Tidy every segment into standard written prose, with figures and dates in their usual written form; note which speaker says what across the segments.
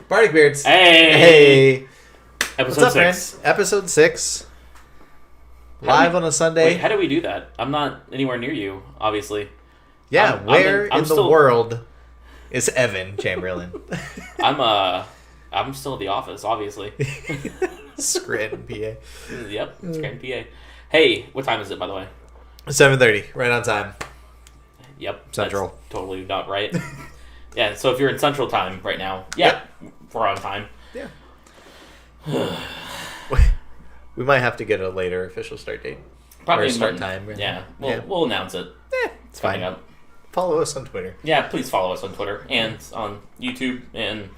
Speaker 1: Bardic Beards.
Speaker 2: Hey! Episode
Speaker 1: What's up,
Speaker 2: 6.
Speaker 1: friends? Episode 6. Live on a Sunday.
Speaker 2: Wait, how do we do that? I'm not anywhere near you, obviously.
Speaker 1: Yeah, where
Speaker 2: I'm
Speaker 1: in the world is Evan Chamberlain?
Speaker 2: I'm still at the office, obviously.
Speaker 1: Scranton, PA.
Speaker 2: Yep, Scranton, PA. Hey, what time is it, by the way?
Speaker 1: 7:30, right on time.
Speaker 2: Yep.
Speaker 1: Central.
Speaker 2: That's totally not right. Yeah, so if you're in Central Time right now, we're on time.
Speaker 1: Yeah. We might have to get a later official start date.
Speaker 2: Probably
Speaker 1: or start time. Really.
Speaker 2: Yeah, we'll announce it.
Speaker 1: It's fine.
Speaker 2: Up.
Speaker 1: Follow us on Twitter.
Speaker 2: Yeah, please follow us on Twitter and on YouTube and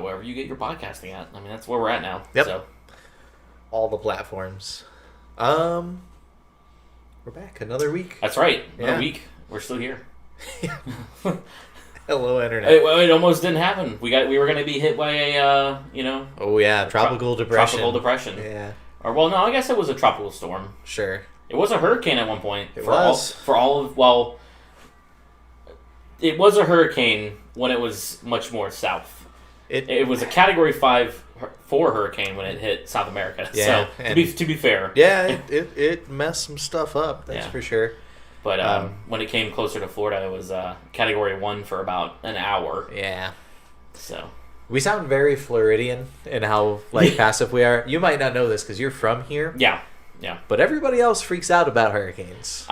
Speaker 2: wherever you get your podcasting at. I mean, that's where we're at now.
Speaker 1: Yep.
Speaker 2: So.
Speaker 1: All the platforms. We're back another week.
Speaker 2: That's right. Another week. We're still here.
Speaker 1: Hello, internet.
Speaker 2: It almost didn't happen. We were going to be hit by a
Speaker 1: Oh yeah, tropical depression.
Speaker 2: Tropical depression.
Speaker 1: Yeah.
Speaker 2: Or no, I guess it was a tropical storm.
Speaker 1: Sure.
Speaker 2: It was a hurricane at one point.
Speaker 1: It was.
Speaker 2: It was a hurricane when it was much more south. It was a Category 5 4 hurricane when it hit South America.
Speaker 1: Yeah,
Speaker 2: so to be fair,
Speaker 1: yeah, it messed some stuff up. That's for sure.
Speaker 2: But when it came closer to Florida, it was Category 1 for about an hour.
Speaker 1: Yeah.
Speaker 2: So
Speaker 1: we sound very Floridian in how passive we are. You might not know this because you're from here.
Speaker 2: Yeah.
Speaker 1: But everybody else freaks out about hurricanes.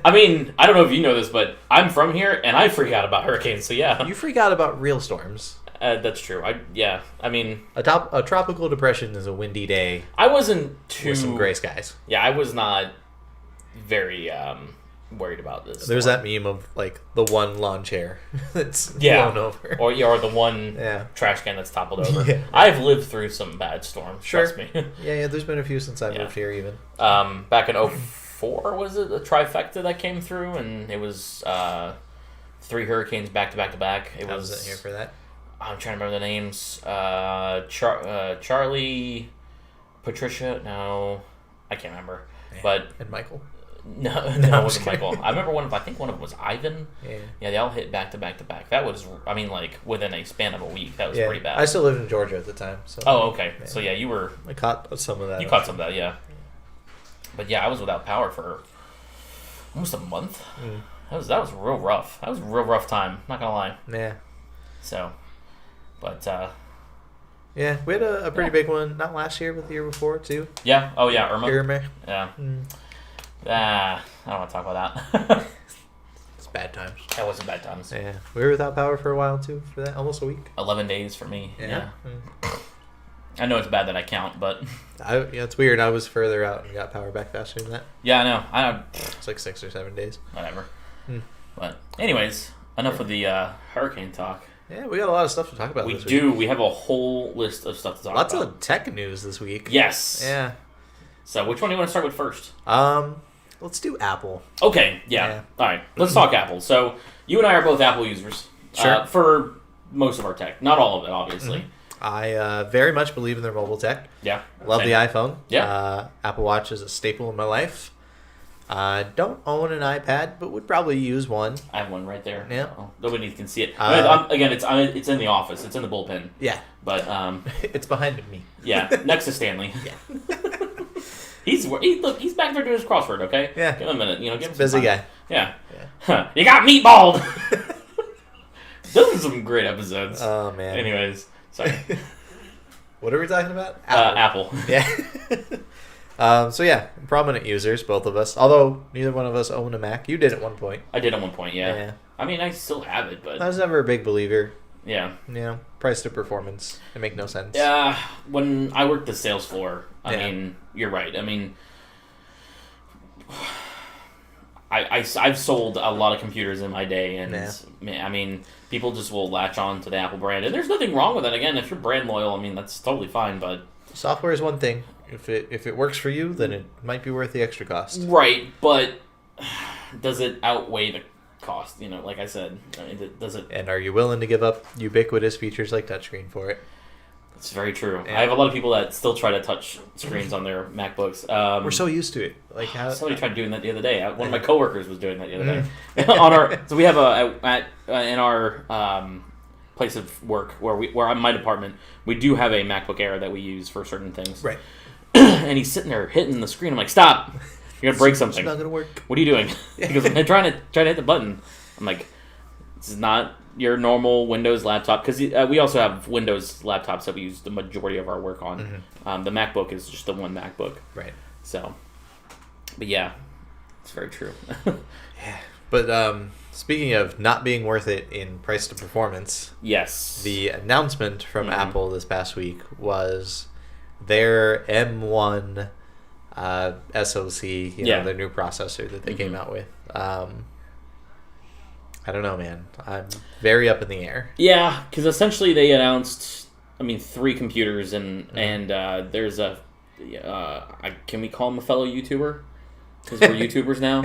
Speaker 2: I mean, I don't know if you know this, but I'm from here and I freak out about hurricanes. So yeah,
Speaker 1: you freak out about real storms.
Speaker 2: That's true. I mean,
Speaker 1: a tropical depression is a windy day.
Speaker 2: I wasn't too
Speaker 1: with some gray skies.
Speaker 2: Yeah, I was not very worried about this.
Speaker 1: There's that meme of the one lawn chair that's blown over,
Speaker 2: or the one trash can that's toppled over.
Speaker 1: Yeah.
Speaker 2: I've lived through some bad storms.
Speaker 1: Sure.
Speaker 2: Trust me.
Speaker 1: Yeah. There's been a few since I moved here, even.
Speaker 2: Back in 2004, was it a trifecta that came through, and it was 3 hurricanes back to back to back.
Speaker 1: I wasn't here for that.
Speaker 2: I'm trying to remember the names. Charlie, Patricia. No, I can't remember. But
Speaker 1: and Michael.
Speaker 2: No, it wasn't Michael. I remember I think one of them was Ivan.
Speaker 1: Yeah,
Speaker 2: they all hit back to back to back. That was, within a span of a week. That was pretty bad.
Speaker 1: I still lived in Georgia at the time. So.
Speaker 2: Oh, okay.
Speaker 1: Yeah.
Speaker 2: So yeah, you were.
Speaker 1: I caught some of that.
Speaker 2: You caught some of that, yeah. But yeah, I was without power for almost a month. That was real rough. That was a real rough time. Not gonna lie.
Speaker 1: Yeah.
Speaker 2: So, but
Speaker 1: yeah, we had a pretty big one. Not last year, but the year before too.
Speaker 2: Yeah. Oh yeah, Irma.
Speaker 1: Yeah.
Speaker 2: I don't want to talk about that.
Speaker 1: It's bad times.
Speaker 2: That wasn't bad times.
Speaker 1: Yeah, we were without power for a while too. For that, almost a week.
Speaker 2: 11 days for me. Yeah.
Speaker 1: Mm.
Speaker 2: I know it's bad that I count, but
Speaker 1: it's weird. I was further out and got power back faster than that.
Speaker 2: Yeah, I know.
Speaker 1: It's like 6 or 7 days.
Speaker 2: Whatever. But anyways, enough of the hurricane talk.
Speaker 1: Yeah, we got a lot of stuff to talk about.
Speaker 2: We do. We have a whole list of stuff to talk about.
Speaker 1: Lots of tech news this week.
Speaker 2: Yes.
Speaker 1: Yeah.
Speaker 2: So which one do you want to start with first?
Speaker 1: Let's do Apple.
Speaker 2: Okay. Yeah. All right. Let's talk Apple. So you and I are both Apple users.
Speaker 1: Sure.
Speaker 2: For most of our tech, not all of it, obviously.
Speaker 1: I very much believe in their mobile tech.
Speaker 2: Yeah.
Speaker 1: Love the iPhone.
Speaker 2: Yeah.
Speaker 1: Apple Watch is a staple in my life. Don't own an iPad, but would probably use one.
Speaker 2: I have one right there.
Speaker 1: Yeah.
Speaker 2: Nobody can see it. Again, it's in the office. It's in the bullpen.
Speaker 1: Yeah.
Speaker 2: But
Speaker 1: it's behind me.
Speaker 2: Yeah, next to Stanley.
Speaker 1: Yeah.
Speaker 2: He's back there doing his crossword. Okay.
Speaker 1: Yeah.
Speaker 2: Give him a minute. Give him some
Speaker 1: busy
Speaker 2: time.
Speaker 1: guy.
Speaker 2: Yeah. You got meatballed. Those are some great episodes.
Speaker 1: Oh man.
Speaker 2: Anyways, sorry.
Speaker 1: What are we talking about?
Speaker 2: Apple.
Speaker 1: Yeah. So yeah, prominent users, both of us. Although neither one of us own a Mac. You did at one point.
Speaker 2: I did at one point. Yeah.
Speaker 1: Yeah.
Speaker 2: I mean, I still have it, but
Speaker 1: I was never a big believer.
Speaker 2: Yeah.
Speaker 1: Yeah. Price to performance. It make no sense.
Speaker 2: Yeah. When I worked the sales floor, I mean, you're right. I mean, I've sold a lot of computers in my day, and I mean, people just will latch on to the Apple brand, and there's nothing wrong with it. Again, if you're brand loyal, I mean, that's totally fine. But
Speaker 1: software is one thing. If it works for you, then it might be worth the extra cost.
Speaker 2: Right, but does it outweigh the cost? Like I said, does it?
Speaker 1: And are you willing to give up ubiquitous features like touchscreen for it?
Speaker 2: It's very true.
Speaker 1: Yeah.
Speaker 2: I have a lot of people that still try to touch screens on their MacBooks.
Speaker 1: We're so used to it. Like how
Speaker 2: somebody tried doing that the other day. One of my coworkers was doing that the other day. So we have in our place of work where I'm my department, we do have a MacBook Air that we use for certain things.
Speaker 1: Right.
Speaker 2: And he's sitting there hitting the screen. I'm like, stop! You're gonna break something.
Speaker 1: It's not gonna work.
Speaker 2: What are you doing? He goes, I'm trying to hit the button. I'm like, this is not your normal Windows laptop, because we also have Windows laptops that we use the majority of our work on. The MacBook is just the one MacBook.
Speaker 1: Right.
Speaker 2: So, but yeah, it's very true.
Speaker 1: Yeah. But speaking of not being worth it in price to performance,
Speaker 2: yes,
Speaker 1: the announcement from Apple this past week was their M1 SoC, you know, their new processor that they came out with. I don't know, man. I'm very up in the air.
Speaker 2: Yeah, because essentially they announced, 3 computers, and there's a, can we call him a fellow YouTuber? Because we're YouTubers now.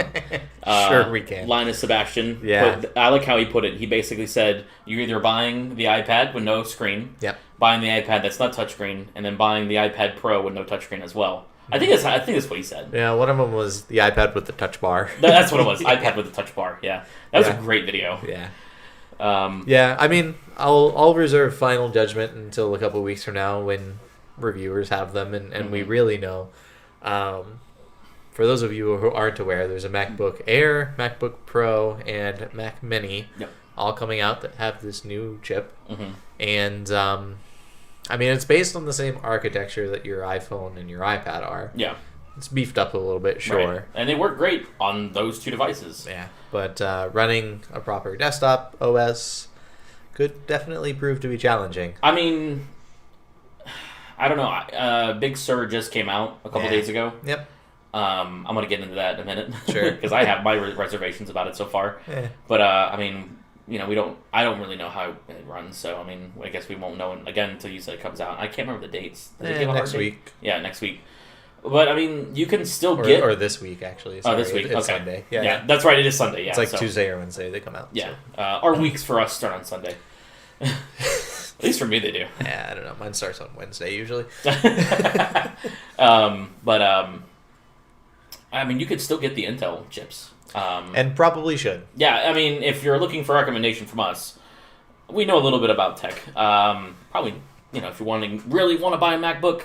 Speaker 1: Sure, we can.
Speaker 2: Linus Sebastian.
Speaker 1: Yeah.
Speaker 2: I like how he put it. He basically said, you're either buying the iPad with no screen, buying the iPad that's not touchscreen, and then buying the iPad Pro with no touchscreen as well. I think that's what he said.
Speaker 1: Yeah, one of them was the iPad with the touch bar.
Speaker 2: That's what it was. iPad with the touch bar. Yeah, that was a great video.
Speaker 1: Yeah. I'll reserve final judgment until a couple weeks from now when reviewers have them and we really know. For those of you who aren't aware, there's a MacBook Air, MacBook Pro, and Mac Mini, all coming out that have this new chip, and it's based on the same architecture that your iPhone and your iPad are.
Speaker 2: Yeah.
Speaker 1: It's beefed up a little bit, sure.
Speaker 2: Right. And they work great on those 2 devices.
Speaker 1: Yeah. But running a proper desktop OS could definitely prove to be challenging.
Speaker 2: I don't know. Big Sur just came out a couple days ago.
Speaker 1: Yep.
Speaker 2: I'm going to get into that in a minute.
Speaker 1: Sure.
Speaker 2: Because I have my reservations about it so far.
Speaker 1: Yeah.
Speaker 2: But, I don't really know how it runs, so, I guess we won't know again until you said it comes out. I can't remember the dates.
Speaker 1: Next week.
Speaker 2: Yeah, next week. But, you can still get...
Speaker 1: Or this week, actually. Sorry.
Speaker 2: This week,
Speaker 1: it's
Speaker 2: okay.
Speaker 1: Sunday.
Speaker 2: Yeah, that's right, it is Sunday, yeah.
Speaker 1: It's like Tuesday or Wednesday they come out.
Speaker 2: Yeah. So. Our weeks for us start on Sunday. At least for me, they do.
Speaker 1: Yeah, I don't know. Mine starts on Wednesday, usually.
Speaker 2: You could still get the Intel chips.
Speaker 1: And probably should.
Speaker 2: Yeah, if you're looking for a recommendation from us, we know a little bit about tech. Probably, if you really want to buy a MacBook,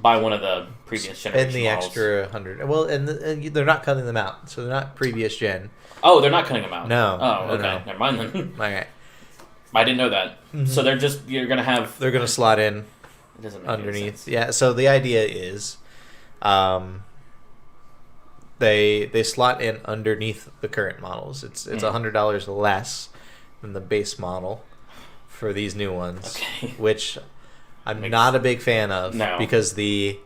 Speaker 2: buy one of the previous generation
Speaker 1: models. And the extra 100. Well, and they're not cutting them out, so they're not previous gen.
Speaker 2: Oh, they're not cutting them out?
Speaker 1: No.
Speaker 2: Oh, okay.
Speaker 1: No.
Speaker 2: Never mind then.
Speaker 1: All right.
Speaker 2: I didn't know that. Mm-hmm. So they're going to have...
Speaker 1: They're going to slot in
Speaker 2: it doesn't make
Speaker 1: underneath. Yeah, so the idea is... They slot in underneath the current models. It's $100 less than the base model for these new ones, which I'm not a big fan of because the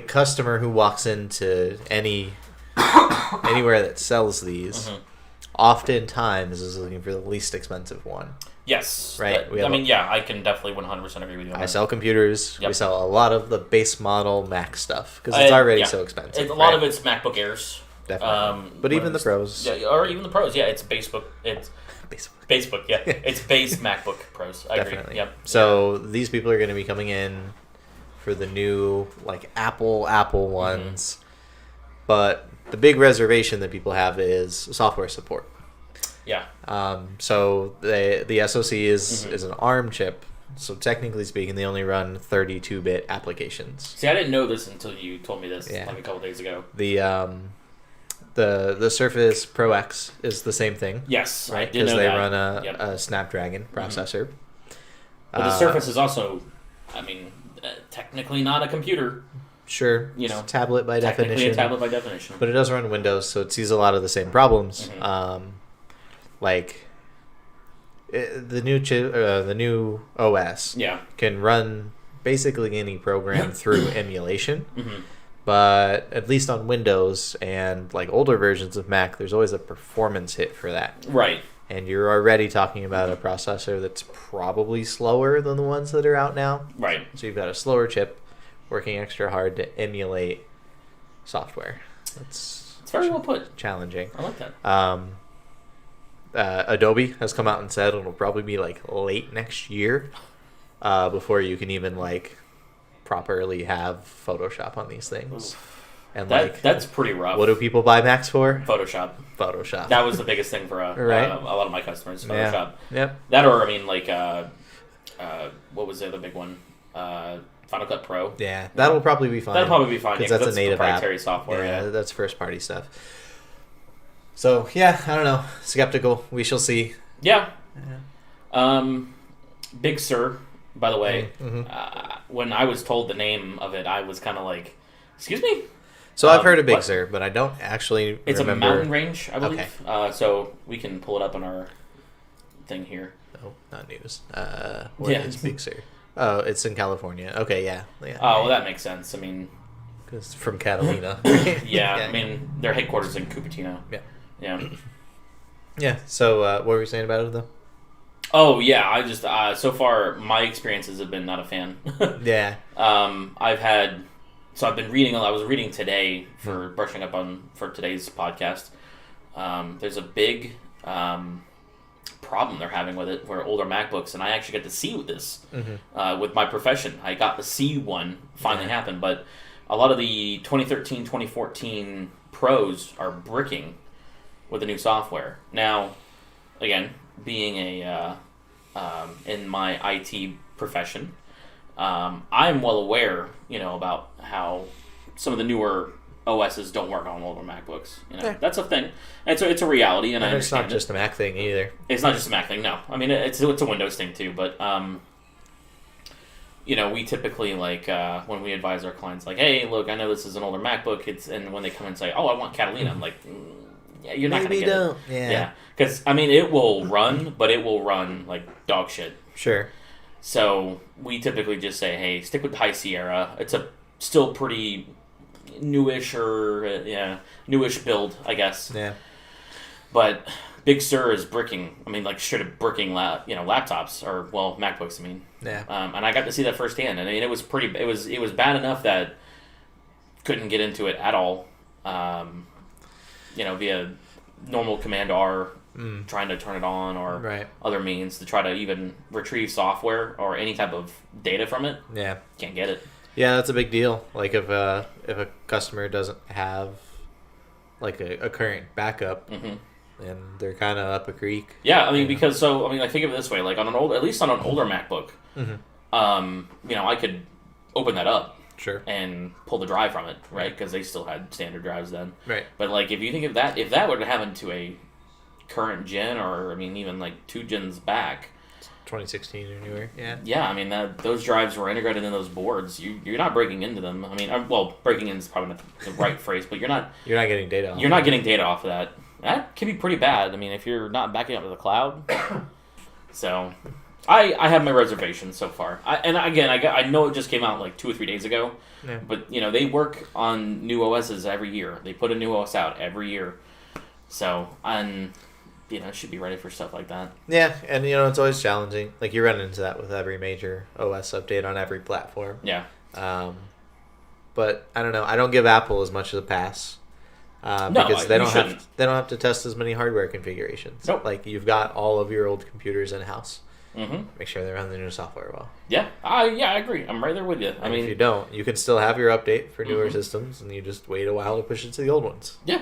Speaker 1: customer who walks into anywhere that sells these oftentimes is looking for the least expensive one.
Speaker 2: Yes.
Speaker 1: Right.
Speaker 2: I can definitely 100% agree with you on that.
Speaker 1: I sell computers.
Speaker 2: Yep.
Speaker 1: We sell a lot of the base model Mac stuff because it's already so expensive.
Speaker 2: A lot of it's MacBook Airs.
Speaker 1: Definitely. But even the Pros.
Speaker 2: Yeah, or even the Pros. Yeah, it's Facebook. It's Facebook. Yeah. It's base MacBook Pros. I agree. Yep.
Speaker 1: So these people are going to be coming in for the new Apple ones. But the big reservation that people have is software support.
Speaker 2: Yeah.
Speaker 1: So the SoC is an ARM chip. So technically speaking, they only run 32-bit applications.
Speaker 2: See, I didn't know this until you told me this a couple days ago.
Speaker 1: The Surface Pro X is the same thing.
Speaker 2: Yes,
Speaker 1: right?
Speaker 2: Because
Speaker 1: they run a Snapdragon processor.
Speaker 2: But the Surface is also, technically not a computer.
Speaker 1: Sure. It's a tablet by definition.
Speaker 2: Technically a tablet by definition.
Speaker 1: But it does run Windows, so it sees a lot of the same problems. The new OS can run basically any program through emulation, but at least on Windows and older versions of Mac, there's always a performance hit for that.
Speaker 2: Right.
Speaker 1: And you're already talking about a processor that's probably slower than the ones that are out now.
Speaker 2: Right.
Speaker 1: So you've got a slower chip working extra hard to emulate software. It's
Speaker 2: very well put.
Speaker 1: Challenging.
Speaker 2: I like that.
Speaker 1: Adobe has come out and said it'll probably be late next year before you can even properly have Photoshop on these things. And
Speaker 2: that's pretty rough.
Speaker 1: what do people buy Macs for?
Speaker 2: Photoshop. That was the biggest thing for
Speaker 1: right?
Speaker 2: A lot of my customers. Photoshop.
Speaker 1: Yeah. Yep.
Speaker 2: That, or I mean, like, what was the other big one? Final Cut Pro.
Speaker 1: Yeah, that'll probably be fine.
Speaker 2: That'll probably be fine
Speaker 1: because that's a native
Speaker 2: proprietary
Speaker 1: app.
Speaker 2: software.
Speaker 1: Yeah, that's first party stuff. So yeah, I don't know. Skeptical. We shall see.
Speaker 2: Yeah. Big Sur, by the way. When I was told the name of it, I was kind of like, "Excuse me."
Speaker 1: So I've heard of Big Sur, but I don't actually
Speaker 2: It's
Speaker 1: remember.
Speaker 2: a mountain range, I believe.
Speaker 1: Okay.
Speaker 2: So we can pull it up on our thing here.
Speaker 1: Oh, not news. Where is Big Sur? Oh, it's in California. Okay, yeah.
Speaker 2: Oh, well, that makes sense. I mean,
Speaker 1: because from Catalina.
Speaker 2: yeah, I mean, their headquarters in Cupertino. Yeah.
Speaker 1: Yeah. So what were you saying about it though?
Speaker 2: Oh yeah, I just so far my experiences have been not a fan.
Speaker 1: Yeah.
Speaker 2: I've been reading. I was reading today for brushing up on for today's podcast. There's a big problem they're having with it for older MacBooks, and I actually got to see this with my profession. I got to see one finally happen, but a lot of the 2013, 2014 Pros are bricking with the new software. Now, again, being a in my IT profession, I'm well aware, about how some of the newer OSs don't work on older MacBooks. That's a thing, and so it's a reality. And I understand
Speaker 1: it's not just a Mac thing either.
Speaker 2: It's not just a Mac thing. No, I mean it's a Windows thing too. But we typically when we advise our clients, like, hey, look, I know this is an older MacBook. And when they come and say, oh, I want Catalina, I'm like, yeah, you're not going to get it. Yeah, because I mean it will run, but it will run like dog shit.
Speaker 1: Sure.
Speaker 2: So we typically just say, hey, stick with High Sierra. It's a still pretty newish build, I guess.
Speaker 1: Yeah.
Speaker 2: But Big Sur is bricking. I mean, like straight up bricking, laptops or MacBooks. I mean.
Speaker 1: Yeah.
Speaker 2: And I got to see that firsthand, and I mean, it was pretty. It was bad enough that couldn't get into it at all. Via normal Command R. Trying to turn it on or other means to try to even retrieve software or any type of data from it.
Speaker 1: Yeah.
Speaker 2: Can't get it.
Speaker 1: Yeah, that's a big deal. Like if a customer doesn't have like a current backup, and they're kind of up a creek.
Speaker 2: Yeah, I mean because think of it this way: like at least on an older MacBook, I could open that up.
Speaker 1: Sure.
Speaker 2: And pull the drive from it, right? Because they still had standard drives then.
Speaker 1: Right.
Speaker 2: But like if you think of that, if that were to happen to a current gen, or I mean even like 2 gens back,
Speaker 1: 2016 or newer,
Speaker 2: I mean those drives were integrated in those boards. You're not breaking into them. I mean, breaking in is probably not the right phrase, but you're not
Speaker 1: getting data.
Speaker 2: You're not getting data off of that. That can be pretty bad. I mean, if you're not backing up to the cloud. So, I have my reservations so far. I know it just came out like 2 or 3 days ago, but they work on new OSs every year. They put a new OS out every year, so should be ready for stuff like that.
Speaker 1: Yeah, and it's always challenging. Like you run into that with every major OS update on every platform.
Speaker 2: Yeah.
Speaker 1: But I don't know. I don't give Apple as much of a pass. Because they don't have to test as many hardware configurations.
Speaker 2: Nope.
Speaker 1: Like you've got all of your old computers in house.
Speaker 2: Mm-hmm.
Speaker 1: Make sure they run the new software well.
Speaker 2: Yeah, I agree. I'm right there with you. I mean,
Speaker 1: if you don't, you can still have your update for newer systems, and you just wait a while to push it to the old ones.
Speaker 2: Yeah.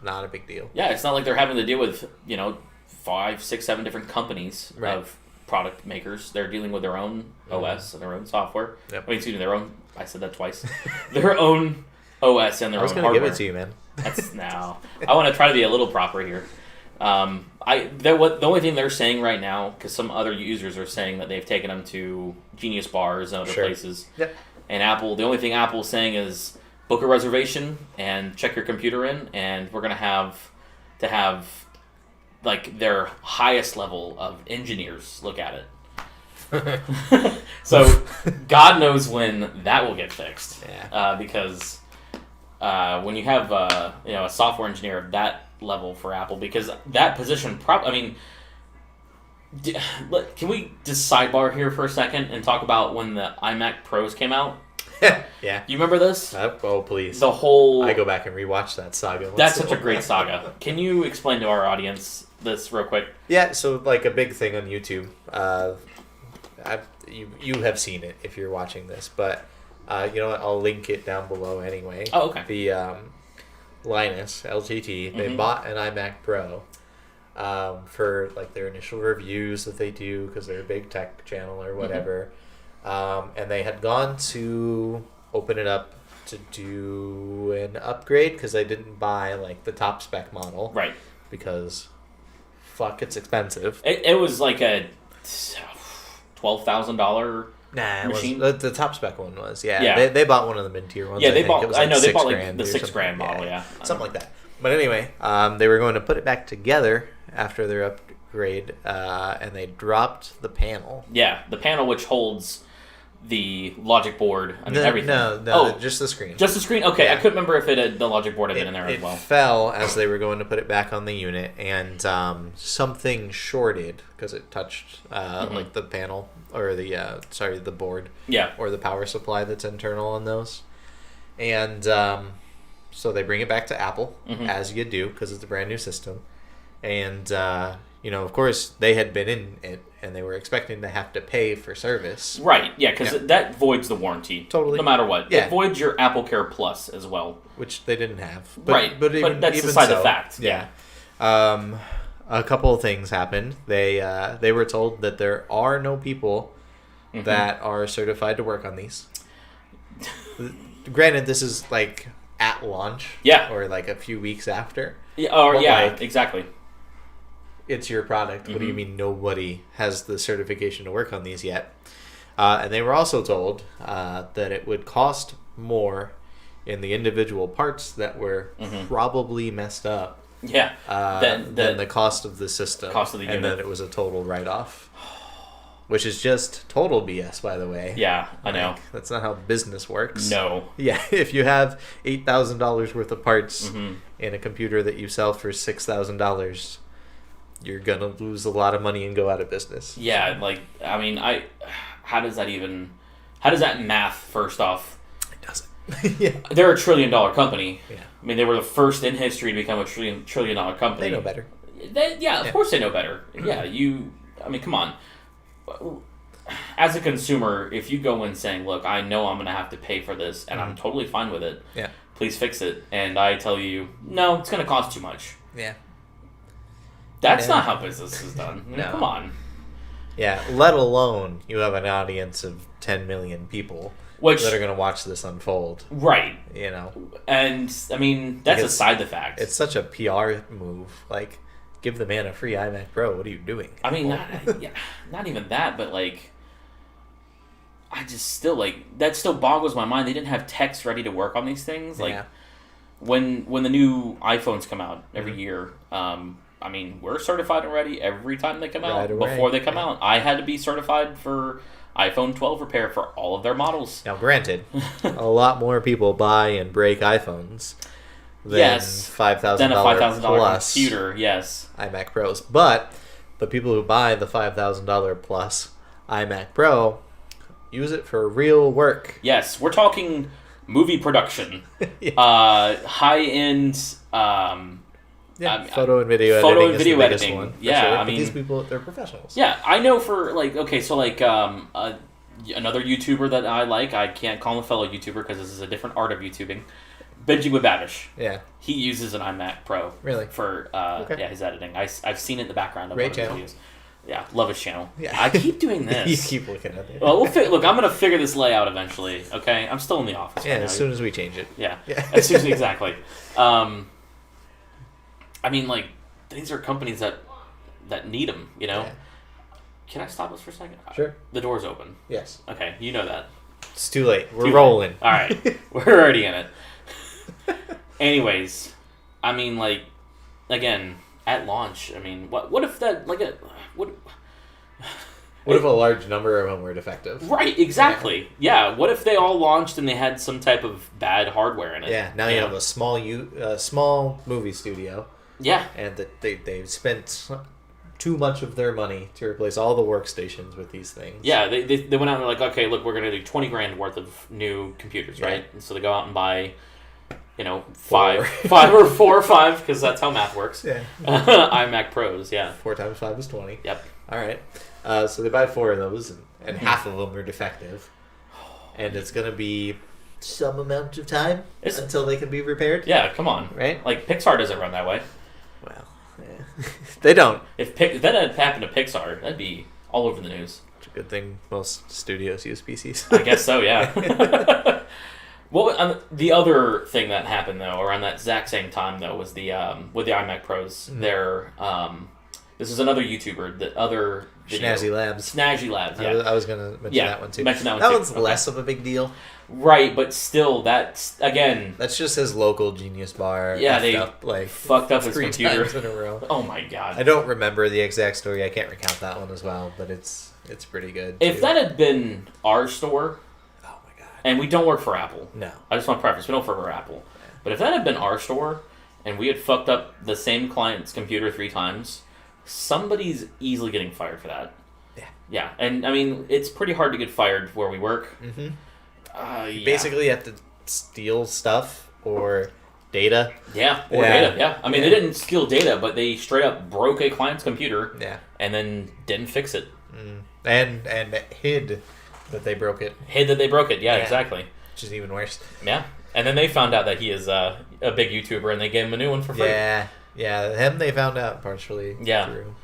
Speaker 1: Not a big deal.
Speaker 2: Yeah, it's not like they're having to deal with 5, 6, 7 different companies of product makers. They're dealing with their own OS and their own software.
Speaker 1: Yep.
Speaker 2: Excuse me, their own. I said that twice. Their own OS and their own hardware. I was going
Speaker 1: to give it to you, man.
Speaker 2: That's now. I want to try to be a little proper here. The only thing they're saying right now, because some other users are saying that they've taken them to Genius bars and other places.
Speaker 1: Yep.
Speaker 2: And Apple, the only thing Apple's saying is book a reservation and check your computer in, and we're going to have like their highest level of engineers look at it. So God knows when that will get fixed.
Speaker 1: Yeah.
Speaker 2: Because when you have a software engineer of that level for Apple, because that position can we just sidebar here for a second and talk about when the iMac Pros came out?
Speaker 1: Yeah.
Speaker 2: You remember this?
Speaker 1: Oh, please.
Speaker 2: The whole...
Speaker 1: I go back and rewatch that saga.
Speaker 2: That's such a great saga. Can you explain to our audience this real quick?
Speaker 1: Yeah, so like a big thing on YouTube. You have seen it if you're watching this, but You know what? I'll link it down below anyway.
Speaker 2: Oh, okay.
Speaker 1: The Linus LTT. They bought an iMac Pro for like their initial reviews that they do because they're a big tech channel or whatever. And they had gone to open it up to do an upgrade because they didn't buy like the top spec model.
Speaker 2: Right.
Speaker 1: Because fuck, it's expensive.
Speaker 2: It was like a $12,000 machine.
Speaker 1: The top spec one was. Yeah.
Speaker 2: Yeah.
Speaker 1: They bought one of the mid-tier ones.
Speaker 2: Yeah, they bought.
Speaker 1: It was like
Speaker 2: they bought like
Speaker 1: $6,000
Speaker 2: the
Speaker 1: or
Speaker 2: $6,000
Speaker 1: something.
Speaker 2: model. Yeah.
Speaker 1: Something like that. But anyway, they were going to put it back together after their upgrade, and they dropped the panel.
Speaker 2: Yeah, the panel which holds the logic board. I mean, everything.
Speaker 1: No, just the screen.
Speaker 2: Just the screen? Okay,
Speaker 1: Yeah.
Speaker 2: I couldn't remember if the logic board had been in there as well.
Speaker 1: It fell as they were going to put it back on the unit, and something shorted because it touched like the panel, or the board.
Speaker 2: Yeah.
Speaker 1: Or the power supply that's internal on those. And so they bring it back to Apple, as you do, because it's a brand new system. And, of course, they had been in it, and they were expecting to have to pay for service.
Speaker 2: Right, yeah, because that voids the warranty.
Speaker 1: Totally.
Speaker 2: No matter what.
Speaker 1: Yeah.
Speaker 2: It voids your Apple Care Plus as well.
Speaker 1: Which they didn't have.
Speaker 2: But that's beside the fact.
Speaker 1: Yeah. A couple of things happened. They were told that there are no people that are certified to work on these. Granted, this is like at launch.
Speaker 2: Yeah.
Speaker 1: Or like a few weeks after.
Speaker 2: Yeah, exactly.
Speaker 1: It's your product. What do you mean nobody has the certification to work on these yet? And they were also told that it would cost more in the individual parts that were probably messed up.
Speaker 2: Yeah.
Speaker 1: Than the cost of the system.
Speaker 2: Cost of the unit.
Speaker 1: And that it was a total write-off. Which is just total BS, by the way.
Speaker 2: Yeah, I know.
Speaker 1: That's not how business works.
Speaker 2: No.
Speaker 1: Yeah, if you have $8,000 worth of parts in a computer that you sell for $6,000, you're going to lose a lot of money and go out of business.
Speaker 2: Yeah, how does that math, first off?
Speaker 1: It doesn't. Yeah.
Speaker 2: They're a $1 trillion company.
Speaker 1: Yeah.
Speaker 2: I mean, they were the first in history to become a $1 trillion company.
Speaker 1: They know better.
Speaker 2: Of course they know better. Yeah, come on. As a consumer, if you go in saying, look, I know I'm going to have to pay for this, and I'm totally fine with it.
Speaker 1: Yeah.
Speaker 2: Please fix it. And I tell you, no, it's going to cost too much.
Speaker 1: Yeah.
Speaker 2: That's not how business is done.
Speaker 1: No.
Speaker 2: Come on.
Speaker 1: Yeah, let alone you have an audience of 10 million people that are going to watch this unfold.
Speaker 2: Right. And, I mean, that's aside the fact.
Speaker 1: It's such a PR move. Like, give the man a free iMac Pro. What are you doing?
Speaker 2: I mean, not even that, but, like, I just still, like, that still boggles my mind. They didn't have techs ready to work on these things. Like, when the new iPhones come out every year, I mean, we're certified already every time they come out. Before they come out, I had to be certified for iPhone 12 repair for all of their models.
Speaker 1: Now, granted, a lot more people buy and break iPhones than $5,000 plus
Speaker 2: computer. Yes,
Speaker 1: iMac Pros. But the people who buy the $5,000 plus iMac Pro use it for real work.
Speaker 2: Yes, we're talking movie production, high end.
Speaker 1: Photo and video editing is the biggest one.
Speaker 2: Yeah,
Speaker 1: sure.
Speaker 2: I mean,
Speaker 1: these people, they're professionals.
Speaker 2: Yeah, I know for another YouTuber that I like. I can't call him a fellow YouTuber because this is a different art of YouTubing. Binging with Babish.
Speaker 1: Yeah.
Speaker 2: He uses an iMac Pro.
Speaker 1: Really?
Speaker 2: For his editing. I've seen it in the background of
Speaker 1: Great
Speaker 2: one of his videos. Yeah, love his channel.
Speaker 1: Yeah.
Speaker 2: I keep doing this.
Speaker 1: You keep looking at it.
Speaker 2: Well, look, I'm going to figure this layout eventually, okay? I'm still in the office right now.
Speaker 1: As soon as we change it.
Speaker 2: Yeah. As soon as exactly. I mean, like, these are companies that need them, Yeah. Can I stop us for a second?
Speaker 1: Sure.
Speaker 2: The door's open.
Speaker 1: Yes.
Speaker 2: Okay, you know that.
Speaker 1: It's too late. We're rolling.
Speaker 2: All right. We're already in it. Anyways, I mean, like, again, at launch, I mean, what if that, like, what
Speaker 1: if a large number of them were defective?
Speaker 2: Right, exactly. Yeah, what if they all launched and they had some type of bad hardware in it?
Speaker 1: Yeah, now you have a small movie studio.
Speaker 2: Yeah.
Speaker 1: And that they've spent too much of their money to replace all the workstations with these things.
Speaker 2: Yeah, they went out and were like, okay, look, we're going to do $20,000 worth of new computers, right? And so they go out and buy, five or 4 or 5, because that's how math works.
Speaker 1: Yeah.
Speaker 2: iMac Pros, yeah.
Speaker 1: 4 times 5 is 20.
Speaker 2: Yep.
Speaker 1: All right. So they buy 4 of those, and half of them are defective. and it's going to be some amount of time
Speaker 2: It's-
Speaker 1: until they can be repaired.
Speaker 2: Yeah, come on.
Speaker 1: Right?
Speaker 2: Like, Pixar doesn't run that way.
Speaker 1: Well, yeah. They don't.
Speaker 2: If that had happened to Pixar, that'd be all over the news.
Speaker 1: It's a good thing most studios use PCs.
Speaker 2: I guess so, yeah. The other thing that happened, though, around that exact same time, though, was the with the iMac Pros. This is another YouTuber, the other video.
Speaker 1: Snazzy Labs.
Speaker 2: Snazzy Labs, yeah.
Speaker 1: I was going to mention that one too.
Speaker 2: Mention that one
Speaker 1: that
Speaker 2: too.
Speaker 1: one's less of a big deal.
Speaker 2: Right, but still, that's, again...
Speaker 1: That's just his local Genius Bar.
Speaker 2: Yeah, they fucked up his
Speaker 1: 3
Speaker 2: computer.
Speaker 1: times in a row.
Speaker 2: Oh my god.
Speaker 1: I don't remember the exact story. I can't recount that one as well, but it's pretty good.
Speaker 2: If
Speaker 1: too.
Speaker 2: that had been our store,
Speaker 1: oh my god,
Speaker 2: and we don't work for Apple.
Speaker 1: no,
Speaker 2: I just want to preface, we don't work for Apple. But if that had been our store, and we had fucked up the same client's computer 3 times, somebody's easily getting fired for that.
Speaker 1: Yeah.
Speaker 2: Yeah, and I mean, it's pretty hard to get fired where we work.
Speaker 1: Mm-hmm.
Speaker 2: Yeah.
Speaker 1: Basically, you have to steal stuff or data.
Speaker 2: Yeah, or data, yeah. I mean, they didn't steal data, but they straight up broke a client's computer and then didn't fix it.
Speaker 1: And hid that they broke it.
Speaker 2: Hid that they broke it, yeah, exactly.
Speaker 1: Which is even worse.
Speaker 2: Yeah, and then they found out that he is a big YouTuber, and they gave him a new one for free.
Speaker 1: Yeah, him they found out partially through.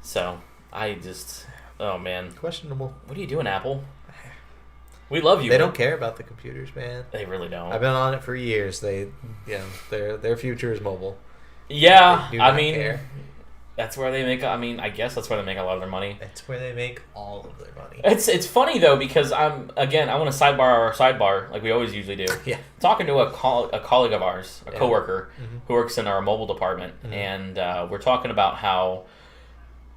Speaker 2: So, I just... Oh, man.
Speaker 1: Questionable.
Speaker 2: What are you doing, Apple? We love you.
Speaker 1: They don't care about the computers, man.
Speaker 2: They really don't.
Speaker 1: I've been on it for years. Their future is mobile.
Speaker 2: Yeah,
Speaker 1: They do not
Speaker 2: mean,
Speaker 1: care.
Speaker 2: that's where they make. I mean, I guess that's where they make a lot of their money.
Speaker 1: That's where they make all of their money.
Speaker 2: It's funny though, because I want to sidebar our sidebar like we always usually do.
Speaker 1: Yeah.
Speaker 2: Talking to a colleague of ours, a coworker who works in our mobile department, and we're talking about how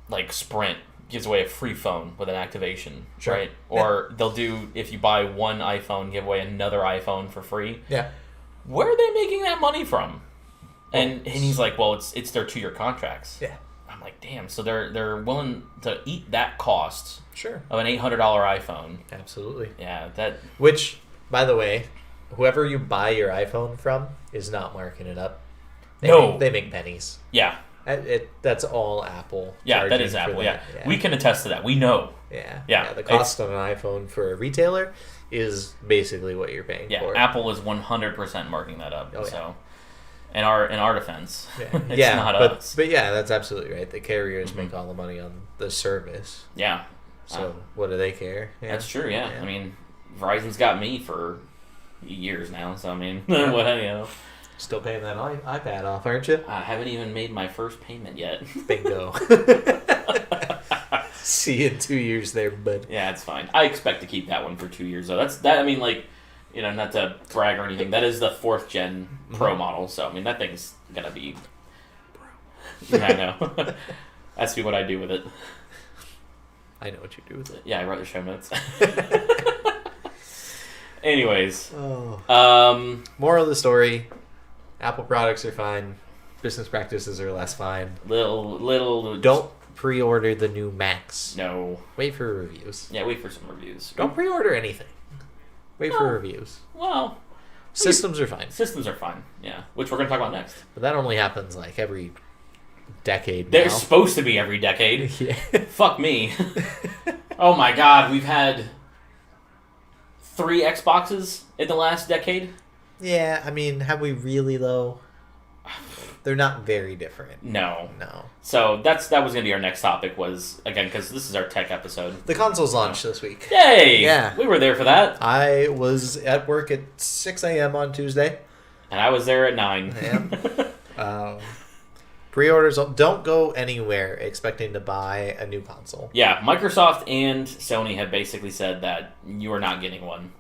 Speaker 2: like Sprint gives away a free phone with an activation, right? Or they'll do, if you buy one iPhone, give away another iPhone for free.
Speaker 1: Yeah.
Speaker 2: Where are they making that money from? And he's like, well, it's their 2-year contracts.
Speaker 1: Yeah.
Speaker 2: I'm like, damn. So they're willing to eat that cost
Speaker 1: of
Speaker 2: an $800 iPhone.
Speaker 1: Absolutely.
Speaker 2: Yeah, that.
Speaker 1: Which, by the way, whoever you buy your iPhone from is not marking it up. They make pennies.
Speaker 2: Yeah.
Speaker 1: That's all Apple.
Speaker 2: Yeah, that is Apple. Yeah. We can attest to that. We know.
Speaker 1: Yeah. The cost of an iPhone for a retailer is basically what you're paying for.
Speaker 2: Yeah, Apple is 100% marking that up. So, in our defense, it's not us.
Speaker 1: But yeah, that's absolutely right. The carriers make all the money on the service.
Speaker 2: Yeah.
Speaker 1: So what do they care? Yeah.
Speaker 2: That's true. Yeah. I mean, Verizon's got me for years now. So I mean, what.
Speaker 1: Still paying that iPad off, aren't you?
Speaker 2: I haven't even made my first payment yet.
Speaker 1: Bingo. See you in 2 years there, bud.
Speaker 2: Yeah, it's fine. I expect to keep that one for 2 years, though. I mean, like, not to brag or anything, that is the 4th gen Pro model, so, I mean, that thing's gonna be... Yeah, I know. That's what I do with it.
Speaker 1: I know what you do with it.
Speaker 2: Yeah, I wrote the show notes. Anyways.
Speaker 1: Moral of the story... Apple products are fine. Business practices are less fine.
Speaker 2: Little.
Speaker 1: Don't pre-order the new Macs.
Speaker 2: No.
Speaker 1: Wait for reviews.
Speaker 2: Yeah, wait for some reviews.
Speaker 1: Don't pre-order anything. Wait for reviews.
Speaker 2: Well,
Speaker 1: systems are fine.
Speaker 2: Systems are fine. Yeah, which we're gonna talk about next.
Speaker 1: But that only happens like every decade.
Speaker 2: They're supposed to be every decade.
Speaker 1: Yeah.
Speaker 2: Fuck me. Oh my god, we've had 3 Xboxes in the last decade.
Speaker 1: Yeah, I mean, have we really though? They're not very different.
Speaker 2: No.
Speaker 1: No.
Speaker 2: So that was going to be our next topic was, again, because this is our tech episode.
Speaker 1: The consoles launched this week.
Speaker 2: Yay!
Speaker 1: Yeah.
Speaker 2: We were there for that.
Speaker 1: I was at work at 6 a.m. on Tuesday.
Speaker 2: And I was there at 9.
Speaker 1: Yeah. Pre-orders, don't go anywhere expecting to buy a new console.
Speaker 2: Yeah, Microsoft and Sony have basically said that you are not getting one.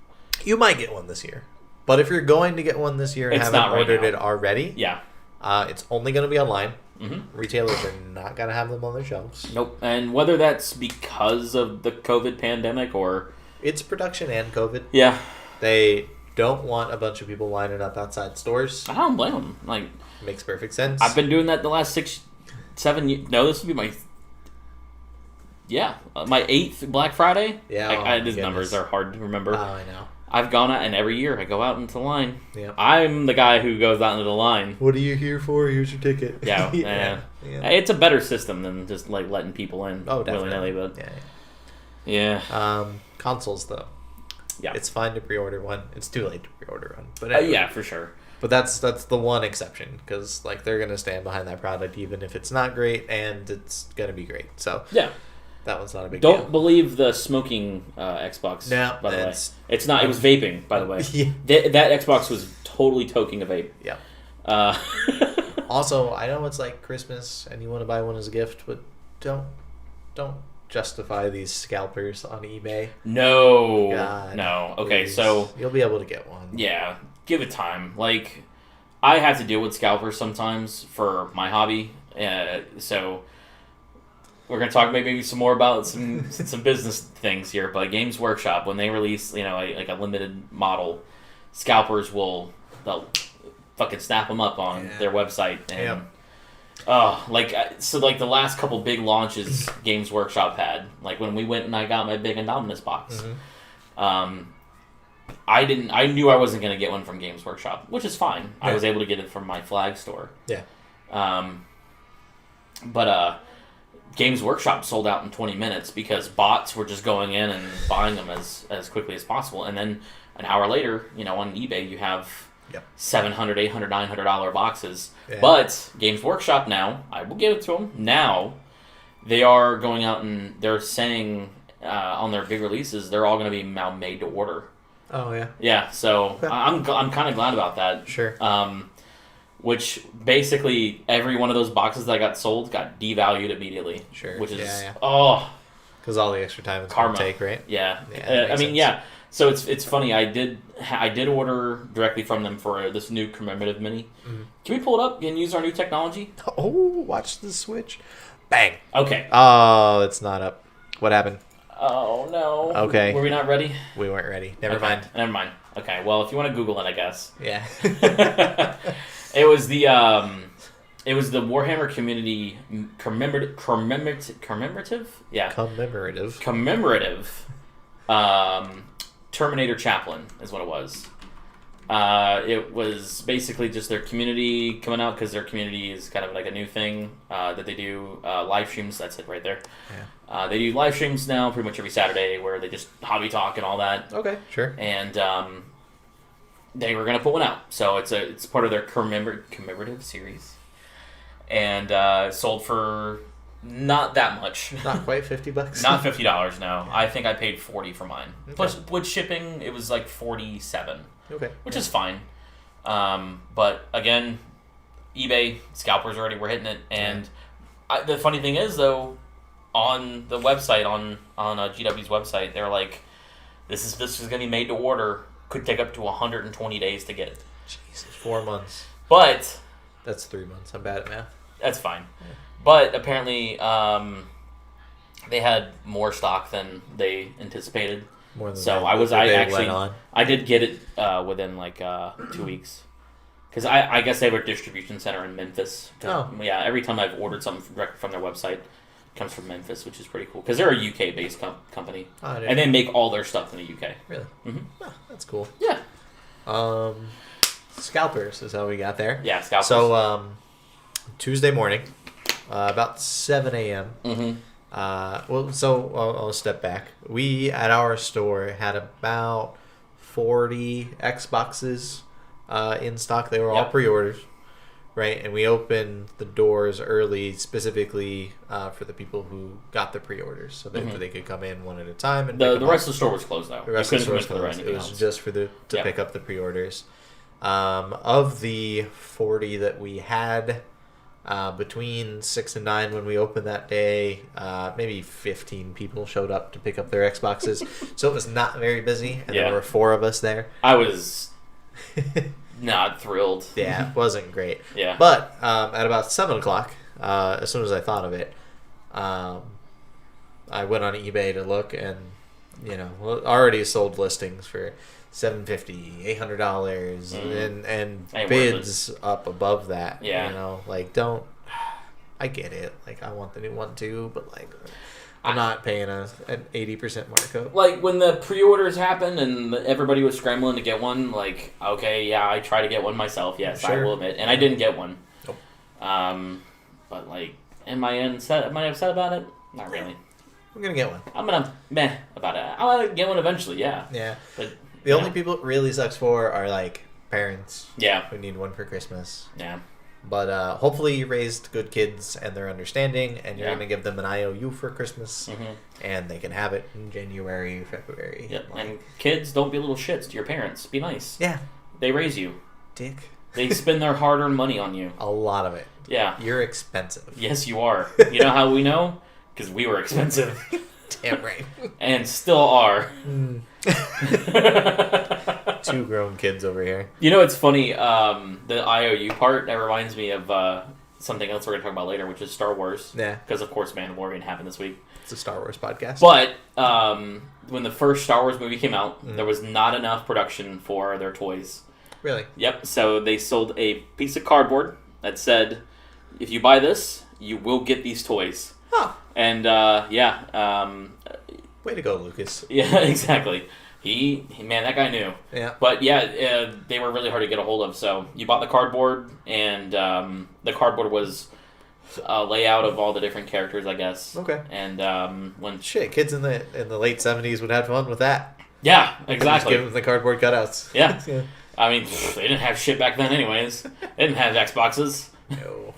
Speaker 1: You might get one this year. But if you're going to get one this year and haven't ordered it already, it's only going to be online. Mm-hmm. Retailers are not going to have them on their shelves.
Speaker 2: Nope. And whether that's because of the COVID pandemic or...
Speaker 1: It's production and COVID.
Speaker 2: Yeah.
Speaker 1: They don't want a bunch of people lining up outside stores.
Speaker 2: I don't blame them. Like,
Speaker 1: makes perfect sense.
Speaker 2: I've been doing that the last 7 years. No, this would be my... Yeah. My 8th Black Friday.
Speaker 1: Yeah.
Speaker 2: These numbers are hard to remember.
Speaker 1: Oh, I know.
Speaker 2: I've gone out, and every year I go out into the line.
Speaker 1: Yeah.
Speaker 2: I'm the guy who goes out into the line.
Speaker 1: What are you here for? Here's your ticket.
Speaker 2: Yeah. Yeah. It's a better system than just like letting people in
Speaker 1: willy-nilly.
Speaker 2: But yeah.
Speaker 1: Consoles though.
Speaker 2: Yeah.
Speaker 1: It's fine to pre-order one. It's too late to pre-order one. But anyway.
Speaker 2: Yeah, for sure.
Speaker 1: But that's the one exception, because like they're gonna stand behind that product even if it's not great, and it's gonna be great. So
Speaker 2: yeah,
Speaker 1: that one's not a big deal.
Speaker 2: Don't believe the smoking Xbox.
Speaker 1: No,
Speaker 2: by the way, it's not. It was vaping, by the way.
Speaker 1: Yeah.
Speaker 2: That Xbox was totally toking a vape.
Speaker 1: Yeah.
Speaker 2: Uh,
Speaker 1: Also, I know it's like Christmas and you want to buy one as a gift, but don't justify these scalpers on eBay.
Speaker 2: No.
Speaker 1: God,
Speaker 2: no. Okay,
Speaker 1: please.
Speaker 2: so
Speaker 1: you'll be able to get one.
Speaker 2: Yeah, give it time. Like, I have to deal with scalpers sometimes for my hobby, so we're gonna talk maybe some more about some business things here. But Games Workshop, when they release like a limited model, scalpers they'll fucking snap them up on their website and. So the last couple big launches Games Workshop had, like when we went and I got my big Indominus box, I knew I wasn't going to get one from Games Workshop, which is fine. I was able to get it from my Flag store.
Speaker 1: Yeah.
Speaker 2: But Games Workshop sold out in 20 minutes because bots were just going in and buying them as quickly as possible. And then an hour later, on eBay, you have $700, $800, $900 boxes. Yeah. But Games Workshop now, I will give it to them, now they are going out and they're saying on their big releases, they're all going to be now made to order.
Speaker 1: Oh, yeah.
Speaker 2: Yeah, so okay. I'm kind of glad about that.
Speaker 1: Sure.
Speaker 2: Which basically every one of those boxes that got sold got devalued immediately.
Speaker 1: Sure.
Speaker 2: Which is,
Speaker 1: because all the extra time it's going to take, right?
Speaker 2: Yeah. Yeah. So it's funny. I did order directly from them for this new commemorative mini. Mm-hmm. Can we pull it up and use our new technology?
Speaker 1: Oh, watch the switch. Bang.
Speaker 2: Okay.
Speaker 1: Oh, it's not up. What happened?
Speaker 2: Oh, no.
Speaker 1: Okay.
Speaker 2: Were we not ready?
Speaker 1: We weren't ready. Never mind.
Speaker 2: Okay, well, if you want to Google it, I guess.
Speaker 1: Yeah.
Speaker 2: It was the Warhammer Community commemorative? Yeah. Commemorative. Terminator Chaplain is what it was. It was basically just their community coming out, because their community is kind of like a new thing that they do live streams. That's it right there. Yeah. They do live streams now pretty much every Saturday where they just hobby talk and all that.
Speaker 1: Okay, sure.
Speaker 2: And they were going to put one out. So it's part of their commemorative series. And sold for not that much.
Speaker 1: Not quite $50.
Speaker 2: Not $50, no. I think I paid $40 for mine. Okay. Plus, with shipping, it was like $47.
Speaker 1: Okay.
Speaker 2: Which is fine. But again, eBay, scalpers already were hitting it. And the funny thing is, though, on the website, on GW's website, they're like, this is going to be made to order. Could take up to 120 days to get it.
Speaker 1: Jesus, 4 months.
Speaker 2: But
Speaker 1: that's 3 months. I'm bad at math.
Speaker 2: That's fine. Yeah. But apparently, they had more stock than they anticipated. More than so I did get it within like 2 weeks, because I guess they have a distribution center in Memphis.
Speaker 1: Oh.
Speaker 2: Yeah, every time I've ordered something directly from their website, it comes from Memphis, which is pretty cool, because they're a UK based company, and they make all their stuff in the UK.
Speaker 1: Really? Mm-hmm. Oh, that's cool.
Speaker 2: Yeah.
Speaker 1: Scalpers is how we got there.
Speaker 2: Yeah, scalpers.
Speaker 1: So Tuesday morning, about 7 a.m.
Speaker 2: Mm-hmm.
Speaker 1: I'll step back. We, at our store, had about 40 Xboxes in stock. They were all pre-orders, right? And we opened the doors early, specifically for the people who got the pre-orders, so that they could come in one at a time. And
Speaker 2: the rest of the store was closed, though.
Speaker 1: The rest of the store was closed. It was just to pick up the pre-orders. Of the 40 that we had, between 6 and 9 when we opened that day, maybe 15 people showed up to pick up their Xboxes. So it was not very busy, and there were 4 of us there.
Speaker 2: I was not thrilled.
Speaker 1: Yeah, it wasn't great.
Speaker 2: Yeah.
Speaker 1: But at about 7 o'clock, as soon as I thought of it, I went on eBay to look, and already sold listings for $750, $800, and bids up above that.
Speaker 2: Yeah.
Speaker 1: I get it. Like, I want the new one too, but I'm not paying an 80% markup.
Speaker 2: Like, when the pre-orders happened and everybody was scrambling to get one, like, okay, yeah, I tried to get one myself. Yes, sure. I will admit, and I didn't get one.
Speaker 1: Nope.
Speaker 2: But am I upset about it? Not really.
Speaker 1: I'm gonna get one.
Speaker 2: I'm gonna meh about it. I'm gonna get one eventually, yeah.
Speaker 1: Yeah.
Speaker 2: But
Speaker 1: The only people it really sucks for are like parents.
Speaker 2: Yeah.
Speaker 1: Who need one for Christmas.
Speaker 2: Yeah.
Speaker 1: But hopefully you raised good kids and they're understanding, and you're
Speaker 2: Yeah.
Speaker 1: gonna give them an IOU for Christmas,
Speaker 2: Mm-hmm.
Speaker 1: and they can have it in January, February.
Speaker 2: Yep. And kids, don't be little shits to your parents. Be nice.
Speaker 1: Yeah.
Speaker 2: They raise you.
Speaker 1: Dick.
Speaker 2: They spend their hard-earned money on you.
Speaker 1: A lot of it.
Speaker 2: Yeah.
Speaker 1: You're expensive.
Speaker 2: Yes, you are. You know how we know? Because we were expensive.
Speaker 1: Damn right.
Speaker 2: And still are.
Speaker 1: Two grown kids over here.
Speaker 2: You know, it's funny. The IOU part, that reminds me of something else we're going to talk about later, which is Star Wars.
Speaker 1: Yeah.
Speaker 2: Because, of course, Mandalorian happened this week.
Speaker 1: It's a Star Wars podcast.
Speaker 2: But when the first Star Wars movie came out, there was not enough production for their toys.
Speaker 1: Really?
Speaker 2: Yep. So they sold a piece of cardboard that said, if you buy this, you will get these toys.
Speaker 1: Huh.
Speaker 2: And,
Speaker 1: Way to go, Lucas.
Speaker 2: yeah, exactly. Man, that guy knew.
Speaker 1: Yeah.
Speaker 2: But yeah, they were really hard to get a hold of. So you bought the cardboard, and the cardboard was a layout of all the different characters, I guess.
Speaker 1: Okay.
Speaker 2: And when
Speaker 1: Shit, kids in the late 70s would have fun with that.
Speaker 2: yeah,
Speaker 1: Just
Speaker 2: exactly.
Speaker 1: give them the cardboard cutouts.
Speaker 2: Yeah.
Speaker 1: Yeah.
Speaker 2: I mean, they didn't have shit back then, anyways. They didn't have Xboxes.
Speaker 1: No.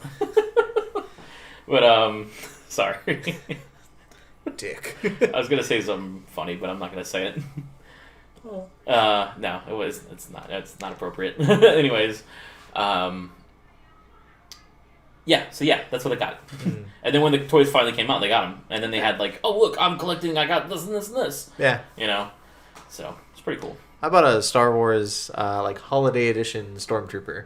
Speaker 2: But sorry.
Speaker 1: Dick.
Speaker 2: I was gonna say something funny, but I'm not gonna say it.
Speaker 1: Oh.
Speaker 2: No, it's not appropriate. Anyways, yeah. So yeah, that's what I got.
Speaker 1: Mm.
Speaker 2: And then when the toys finally came out, they got them. And then they had like, oh look, I'm collecting. I got this and this and this.
Speaker 1: Yeah.
Speaker 2: You know, so it's pretty cool.
Speaker 1: How about a Star Wars like holiday edition stormtrooper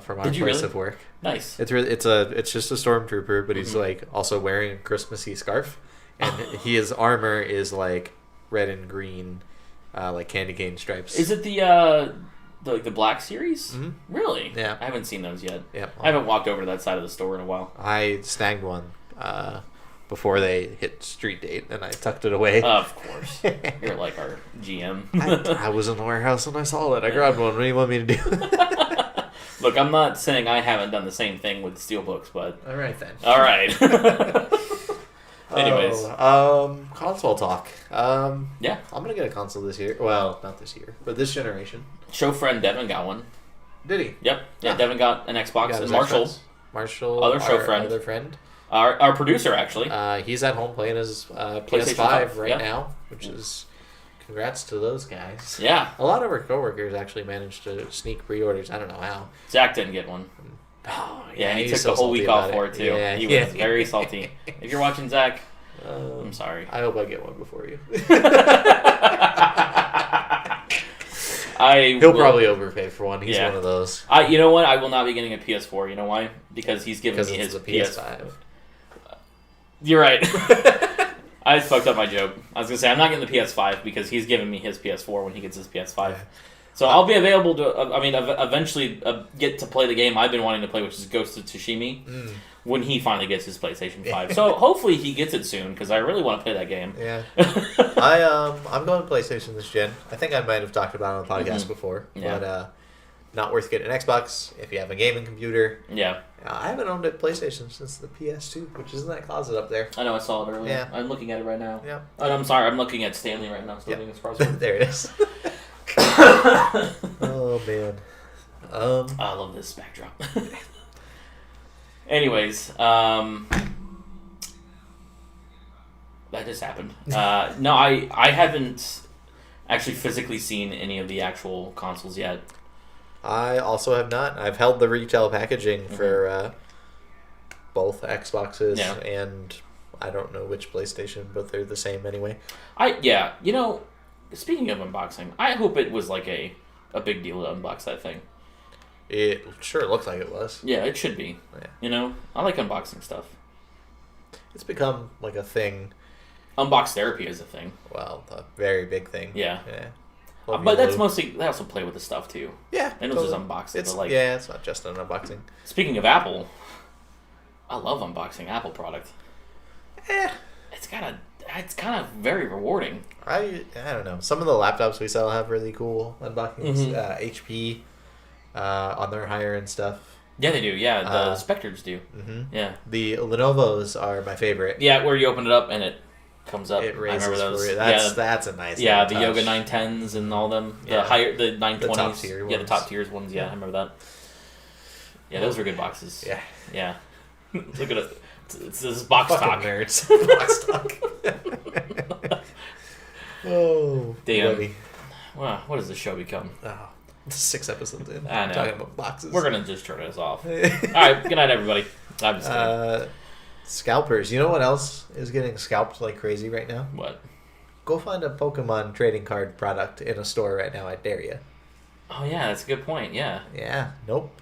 Speaker 1: from our
Speaker 2: Did you
Speaker 1: place
Speaker 2: really?
Speaker 1: of work?
Speaker 2: Nice.
Speaker 1: It's just a stormtrooper, but he's like also wearing a Christmassy scarf, and his armor is like red and green, like candy cane stripes.
Speaker 2: Is it the Black Series?
Speaker 1: Mhm.
Speaker 2: Really?
Speaker 1: Yeah.
Speaker 2: I haven't seen those yet.
Speaker 1: Yeah.
Speaker 2: I haven't walked over to that side of the store in a while.
Speaker 1: I snagged one before they hit street date, and I tucked it away.
Speaker 2: Of course. You're like our GM.
Speaker 1: I was in the warehouse and I saw it. I grabbed one. What do you want me to do?
Speaker 2: Look, I'm not saying I haven't done the same thing with steelbooks, but
Speaker 1: All right then.
Speaker 2: all right. Anyways,
Speaker 1: console talk.
Speaker 2: yeah.
Speaker 1: I'm gonna get a console this year. Well, not this year, but this generation.
Speaker 2: Show friend Devin got one.
Speaker 1: Did he?
Speaker 2: Yep. Yeah,
Speaker 1: Ah.
Speaker 2: Devin got an Xbox,
Speaker 1: Got
Speaker 2: and
Speaker 1: his
Speaker 2: Marshall,
Speaker 1: Xbox. Marshall,
Speaker 2: Other show
Speaker 1: our
Speaker 2: friend.
Speaker 1: other friend.
Speaker 2: our producer, actually.
Speaker 1: He's at home playing his
Speaker 2: PlayStation
Speaker 1: PS5
Speaker 2: 5,
Speaker 1: right
Speaker 2: yeah.
Speaker 1: now, which is congrats to those guys.
Speaker 2: Yeah.
Speaker 1: A lot of our coworkers actually managed to sneak pre-orders. I don't know how.
Speaker 2: Zach didn't get one.
Speaker 1: Oh,
Speaker 2: Yeah, he
Speaker 1: he's
Speaker 2: took
Speaker 1: so
Speaker 2: the whole
Speaker 1: salty
Speaker 2: week off
Speaker 1: about
Speaker 2: for it, too.
Speaker 1: Yeah,
Speaker 2: He
Speaker 1: yeah.
Speaker 2: was very salty. If you're watching, Zach, I'm sorry.
Speaker 1: I hope I get one before you. He'll probably overpay for one. He's
Speaker 2: Yeah.
Speaker 1: one of those.
Speaker 2: You know what? I will not be getting a PS4. You know why? Because he's giving
Speaker 1: Because
Speaker 2: me
Speaker 1: it's
Speaker 2: his
Speaker 1: the PS5.
Speaker 2: You're right. I fucked up my joke. I was gonna say I'm not getting the PS5 because he's giving me his PS4 when he gets his PS5.
Speaker 1: Yeah.
Speaker 2: So I'll be available to. Eventually get to play the game I've been wanting to play, which is Ghost of Tsushima, when he finally gets his PlayStation 5. So hopefully he gets it soon because I really want to play that game.
Speaker 1: Yeah. I'm going PlayStation this gen. I think I might have talked about it on the podcast before.
Speaker 2: Yeah.
Speaker 1: But not worth getting an Xbox if you have a gaming computer.
Speaker 2: Yeah,
Speaker 1: I haven't owned a PlayStation since the PS2, which is in that closet up there.
Speaker 2: I know I saw it earlier.
Speaker 1: Yeah.
Speaker 2: I'm looking at it right now.
Speaker 1: Yeah.
Speaker 2: Oh, I'm sorry. I'm looking at Stanley right now. Still doing his crossword.
Speaker 1: There it is. Oh, man.
Speaker 2: I love this backdrop. Anyways, that just happened. No, I haven't actually physically seen any of the actual consoles yet.
Speaker 1: I also have not. I've held the retail packaging for both Xboxes
Speaker 2: Yeah.
Speaker 1: and I don't know which PlayStation, but they're the same anyway.
Speaker 2: You know, speaking of unboxing, I hope it was like a big deal to unbox that thing.
Speaker 1: It sure looked like it was.
Speaker 2: Yeah, it should be.
Speaker 1: Yeah.
Speaker 2: You know, I like unboxing stuff.
Speaker 1: It's become like a thing.
Speaker 2: Unbox therapy is a thing.
Speaker 1: Well, a very big thing.
Speaker 2: Yeah.
Speaker 1: Love
Speaker 2: But
Speaker 1: you,
Speaker 2: that's
Speaker 1: Lou.
Speaker 2: mostly, they also play with the stuff too.
Speaker 1: Yeah.
Speaker 2: They don't just unbox it,
Speaker 1: It's,
Speaker 2: but like...
Speaker 1: yeah, it's not just an unboxing.
Speaker 2: Speaking of Apple, I love unboxing Apple product. It's kind of very rewarding.
Speaker 1: I don't know. Some of the laptops we sell have really cool unboxings. HP on their higher end stuff.
Speaker 2: Yeah, they do. Yeah, the Spectres do.
Speaker 1: Mm-hmm.
Speaker 2: Yeah.
Speaker 1: The Lenovo's are my favorite.
Speaker 2: Yeah, where you open it up and it comes up.
Speaker 1: It
Speaker 2: I
Speaker 1: raises
Speaker 2: remember those.
Speaker 1: for you. That's a nice.
Speaker 2: Yeah,
Speaker 1: little
Speaker 2: the Yoga
Speaker 1: touch.
Speaker 2: 910s and all them. The
Speaker 1: Yeah.
Speaker 2: higher, the 920s.
Speaker 1: The top tier
Speaker 2: Yeah, the
Speaker 1: ones.
Speaker 2: top tiers ones. Yeah, I remember that. Yeah, those were good boxes.
Speaker 1: Yeah.
Speaker 2: Yeah. Look at it. It's this box
Speaker 1: Fucking
Speaker 2: talk.
Speaker 1: nerds. Box talk. Oh,
Speaker 2: Damn.
Speaker 1: buddy.
Speaker 2: Wow, what does this show become?
Speaker 1: Oh, 6 episodes in.
Speaker 2: I know.
Speaker 1: Talking about boxes.
Speaker 2: We're gonna just turn this off. All right, good night, everybody. I'm just kidding.
Speaker 1: Scalpers. You know what else is getting scalped like crazy right now?
Speaker 2: What?
Speaker 1: Go find a Pokemon trading card product in a store right now. I dare you.
Speaker 2: Oh yeah, that's a good point. Yeah.
Speaker 1: Yeah. Nope.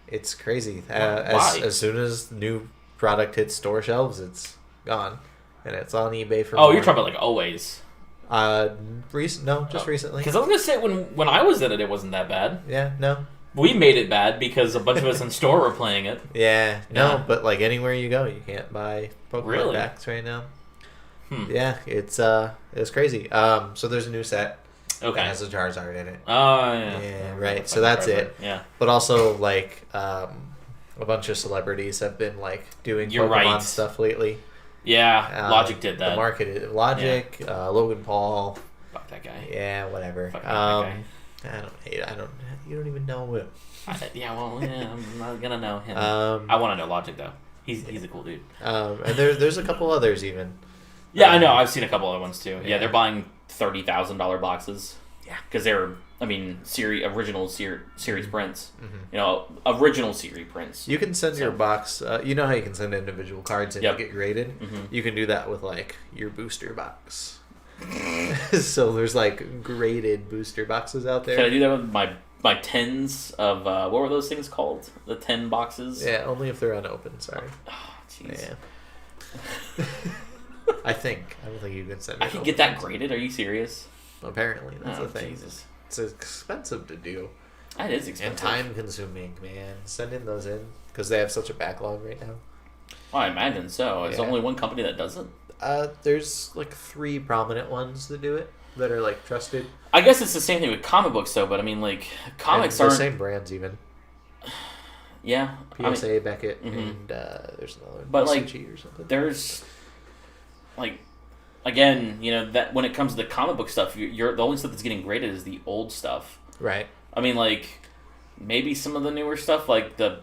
Speaker 1: It's crazy.
Speaker 2: Why?
Speaker 1: As soon as new product hits store shelves, it's gone, and it's on eBay for.
Speaker 2: Oh,
Speaker 1: more.
Speaker 2: you're talking about like always.
Speaker 1: Just recently.
Speaker 2: Because I was gonna say when I was in it, it wasn't that bad.
Speaker 1: Yeah. No.
Speaker 2: We made it bad because a bunch of us in store were playing it.
Speaker 1: Yeah. No.
Speaker 2: Yeah.
Speaker 1: But like anywhere you go, you can't buy Pokemon
Speaker 2: Really?
Speaker 1: packs right now.
Speaker 2: Yeah,
Speaker 1: it's crazy. So there's a new set.
Speaker 2: Okay.
Speaker 1: That has a Charizard in it.
Speaker 2: Oh yeah.
Speaker 1: Yeah, right. So that's it.
Speaker 2: Yeah.
Speaker 1: But also like a bunch of celebrities have been like doing
Speaker 2: You're
Speaker 1: Pokemon
Speaker 2: right.
Speaker 1: stuff lately.
Speaker 2: Yeah. Logic did that.
Speaker 1: The market, Logic, Logan Paul.
Speaker 2: Fuck that guy.
Speaker 1: Yeah, whatever.
Speaker 2: Fuck that guy.
Speaker 1: I don't hate. You don't even know him.
Speaker 2: I'm not gonna know him.
Speaker 1: Um,
Speaker 2: I want to know Logic though. He's a cool dude.
Speaker 1: And there's a couple others even.
Speaker 2: Yeah, I know. I've seen a couple other ones too. Yeah,
Speaker 1: Yeah.
Speaker 2: they're buying $30,000 boxes.
Speaker 1: Yeah.
Speaker 2: Because they're, original series prints.
Speaker 1: Mm-hmm.
Speaker 2: You know, original series prints.
Speaker 1: You can send
Speaker 2: So-
Speaker 1: your box. You know how you can send individual cards in
Speaker 2: Yep.
Speaker 1: to get graded.
Speaker 2: Mhm.
Speaker 1: You can do that with like your booster box. So there's like graded booster boxes out there.
Speaker 2: Can I do that with my tens of what were those things called? The 10 boxes.
Speaker 1: Yeah, only if they're unopened. Sorry.
Speaker 2: Oh, jeez.
Speaker 1: Yeah. I don't think you can send.
Speaker 2: I
Speaker 1: it
Speaker 2: can
Speaker 1: open.
Speaker 2: get that graded. Are you serious?
Speaker 1: Apparently, that's
Speaker 2: Oh,
Speaker 1: the thing.
Speaker 2: Jesus.
Speaker 1: It's expensive to do
Speaker 2: That is
Speaker 1: and
Speaker 2: expensive.
Speaker 1: time consuming, man. Sending those in because they have such a backlog right now.
Speaker 2: Well, I imagine so. There's
Speaker 1: Yeah.
Speaker 2: only one company that does it.
Speaker 1: There's like 3 prominent ones that do it that are like trusted.
Speaker 2: I guess it's the same thing with comic books, though. But I mean, like comics
Speaker 1: And the
Speaker 2: aren't.
Speaker 1: same brands even.
Speaker 2: Yeah.
Speaker 1: PSA, Beckett,
Speaker 2: Mhm.
Speaker 1: and there's another one.
Speaker 2: But, like,
Speaker 1: BCG or something.
Speaker 2: There's like again, you know, that when it comes to the comic book stuff, you're the only stuff that's getting graded is the old stuff.
Speaker 1: Right.
Speaker 2: I mean, like maybe some of the newer stuff, like the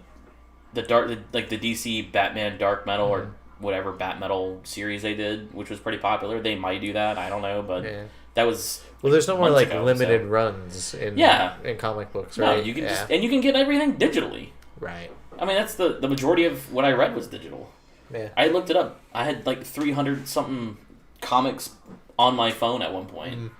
Speaker 2: DC Batman Dark Metal or whatever Bat Metal series they did, which was pretty popular. They might do that. I don't know, but
Speaker 1: Yeah.
Speaker 2: that was
Speaker 1: Well, there's no more
Speaker 2: months
Speaker 1: like
Speaker 2: ago,
Speaker 1: limited
Speaker 2: so-
Speaker 1: runs in
Speaker 2: Yeah.
Speaker 1: in comic books,
Speaker 2: No,
Speaker 1: right?
Speaker 2: you can and you can get everything digitally.
Speaker 1: Right.
Speaker 2: I mean, that's the majority of what I read was digital.
Speaker 1: Yeah.
Speaker 2: I looked it up. I had like 300 something comics on my phone at one point.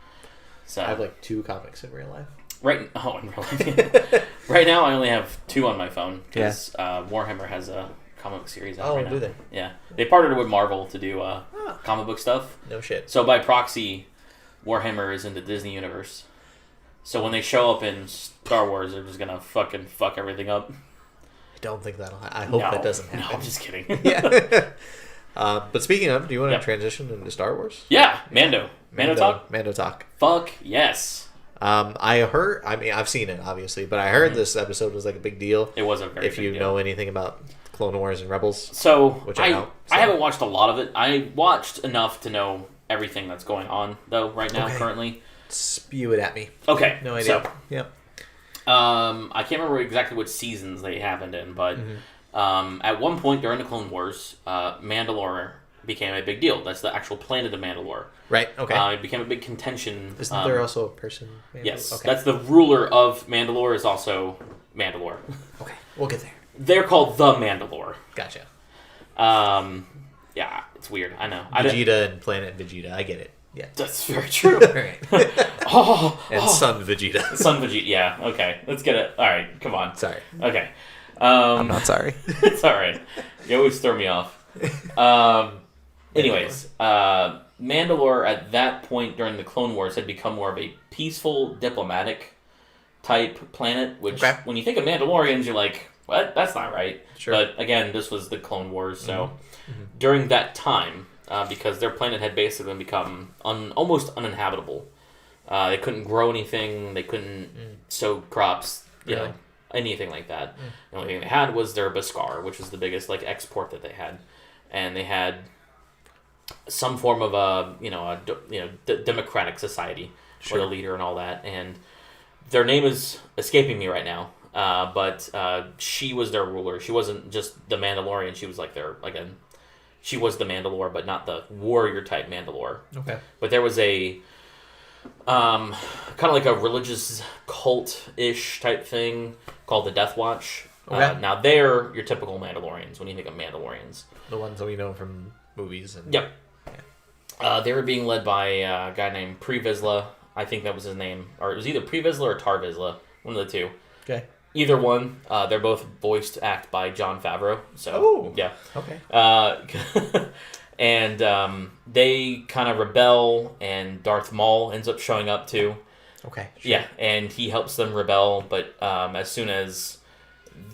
Speaker 2: So
Speaker 1: I have like 2 comics in real life.
Speaker 2: in real life. Right now, I only have 2 on my phone because Warhammer has a comic book series out right now.
Speaker 1: Do they?
Speaker 2: Yeah, they partnered with Marvel to do comic book stuff.
Speaker 1: No shit.
Speaker 2: So by proxy, Warhammer is in the Disney universe. So when they show up in Star Wars, they're just gonna fucking fuck everything up.
Speaker 1: I don't think that'll. I hope that doesn't happen.
Speaker 2: No, I'm just kidding.
Speaker 1: Yeah. But speaking of, do you want to
Speaker 2: Yep.
Speaker 1: transition into Star Wars?
Speaker 2: Yeah, Mando talk.
Speaker 1: Mando talk.
Speaker 2: Fuck yes.
Speaker 1: I heard. I mean, I've seen it obviously, but I heard this episode was like a big deal.
Speaker 2: It was a very
Speaker 1: If
Speaker 2: big
Speaker 1: you
Speaker 2: deal.
Speaker 1: know anything about Clone Wars and Rebels,
Speaker 2: So,
Speaker 1: Which I don't, so.
Speaker 2: I haven't watched a lot of it. I watched enough to know everything that's going on, though, right now,
Speaker 1: Okay.
Speaker 2: currently.
Speaker 1: spew it at me.
Speaker 2: Okay.
Speaker 1: No idea.
Speaker 2: So,
Speaker 1: Yep.
Speaker 2: I can't remember exactly what seasons they happened in, but at one point during the Clone Wars, Mandalore became a big deal. That's the actual planet of Mandalore.
Speaker 1: Right. Okay.
Speaker 2: It became a big contention.
Speaker 1: Isn't there also a person?
Speaker 2: Yes.
Speaker 1: Okay.
Speaker 2: That's the ruler of Mandalore is also Mandalore.
Speaker 1: Okay. We'll get there.
Speaker 2: They're called the Mandalore.
Speaker 1: Gotcha.
Speaker 2: Yeah, it's weird. I know.
Speaker 1: Vegeta and Planet Vegeta. I get it. Yeah.
Speaker 2: That's very true.
Speaker 1: Right.
Speaker 2: Oh,
Speaker 1: Son Vegeta.
Speaker 2: Son Vegeta. Yeah. Okay. Let's get it. All right. Come on.
Speaker 1: Sorry.
Speaker 2: Okay.
Speaker 1: I'm not sorry.
Speaker 2: It's all right. You always throw me off. Anyways, Mandalore at that point during the Clone Wars had become more of a peaceful, diplomatic type planet. Which,
Speaker 1: Okay.
Speaker 2: when you think of Mandalorians, you're like, "What? That's not right."
Speaker 1: Sure.
Speaker 2: But again, this was the Clone Wars, so during that time, because their planet had basically become almost uninhabitable, they couldn't grow anything. They couldn't sow crops. You
Speaker 1: Really?
Speaker 2: know, anything like that. The only thing they had was their Beskar, which was the biggest like export that they had, and they had some form of democratic society
Speaker 1: Sure.
Speaker 2: or the leader and all that. And their name is escaping me right now. But she was their ruler. She wasn't just the Mandalorian. She was like she was the Mandalore, but not the warrior type Mandalore.
Speaker 1: Okay.
Speaker 2: But there was a kind of like a religious cult-ish type thing called the Death Watch.
Speaker 1: Okay.
Speaker 2: Now they're your typical Mandalorians when you think of Mandalorians.
Speaker 1: The ones that we know from movies. And...
Speaker 2: Yep.
Speaker 1: Yeah.
Speaker 2: They were being led by a guy named Pre Vizsla. I think that was his name. Or it was either Pre Vizsla or Tar Vizsla. One of the two.
Speaker 1: Okay.
Speaker 2: Either one. They're both voiced act by Jon Favreau. So,
Speaker 1: oh.
Speaker 2: Yeah.
Speaker 1: Okay.
Speaker 2: And they kind of rebel, and Darth Maul ends up showing up too.
Speaker 1: Okay. Sure.
Speaker 2: Yeah, and he helps them rebel, but as soon as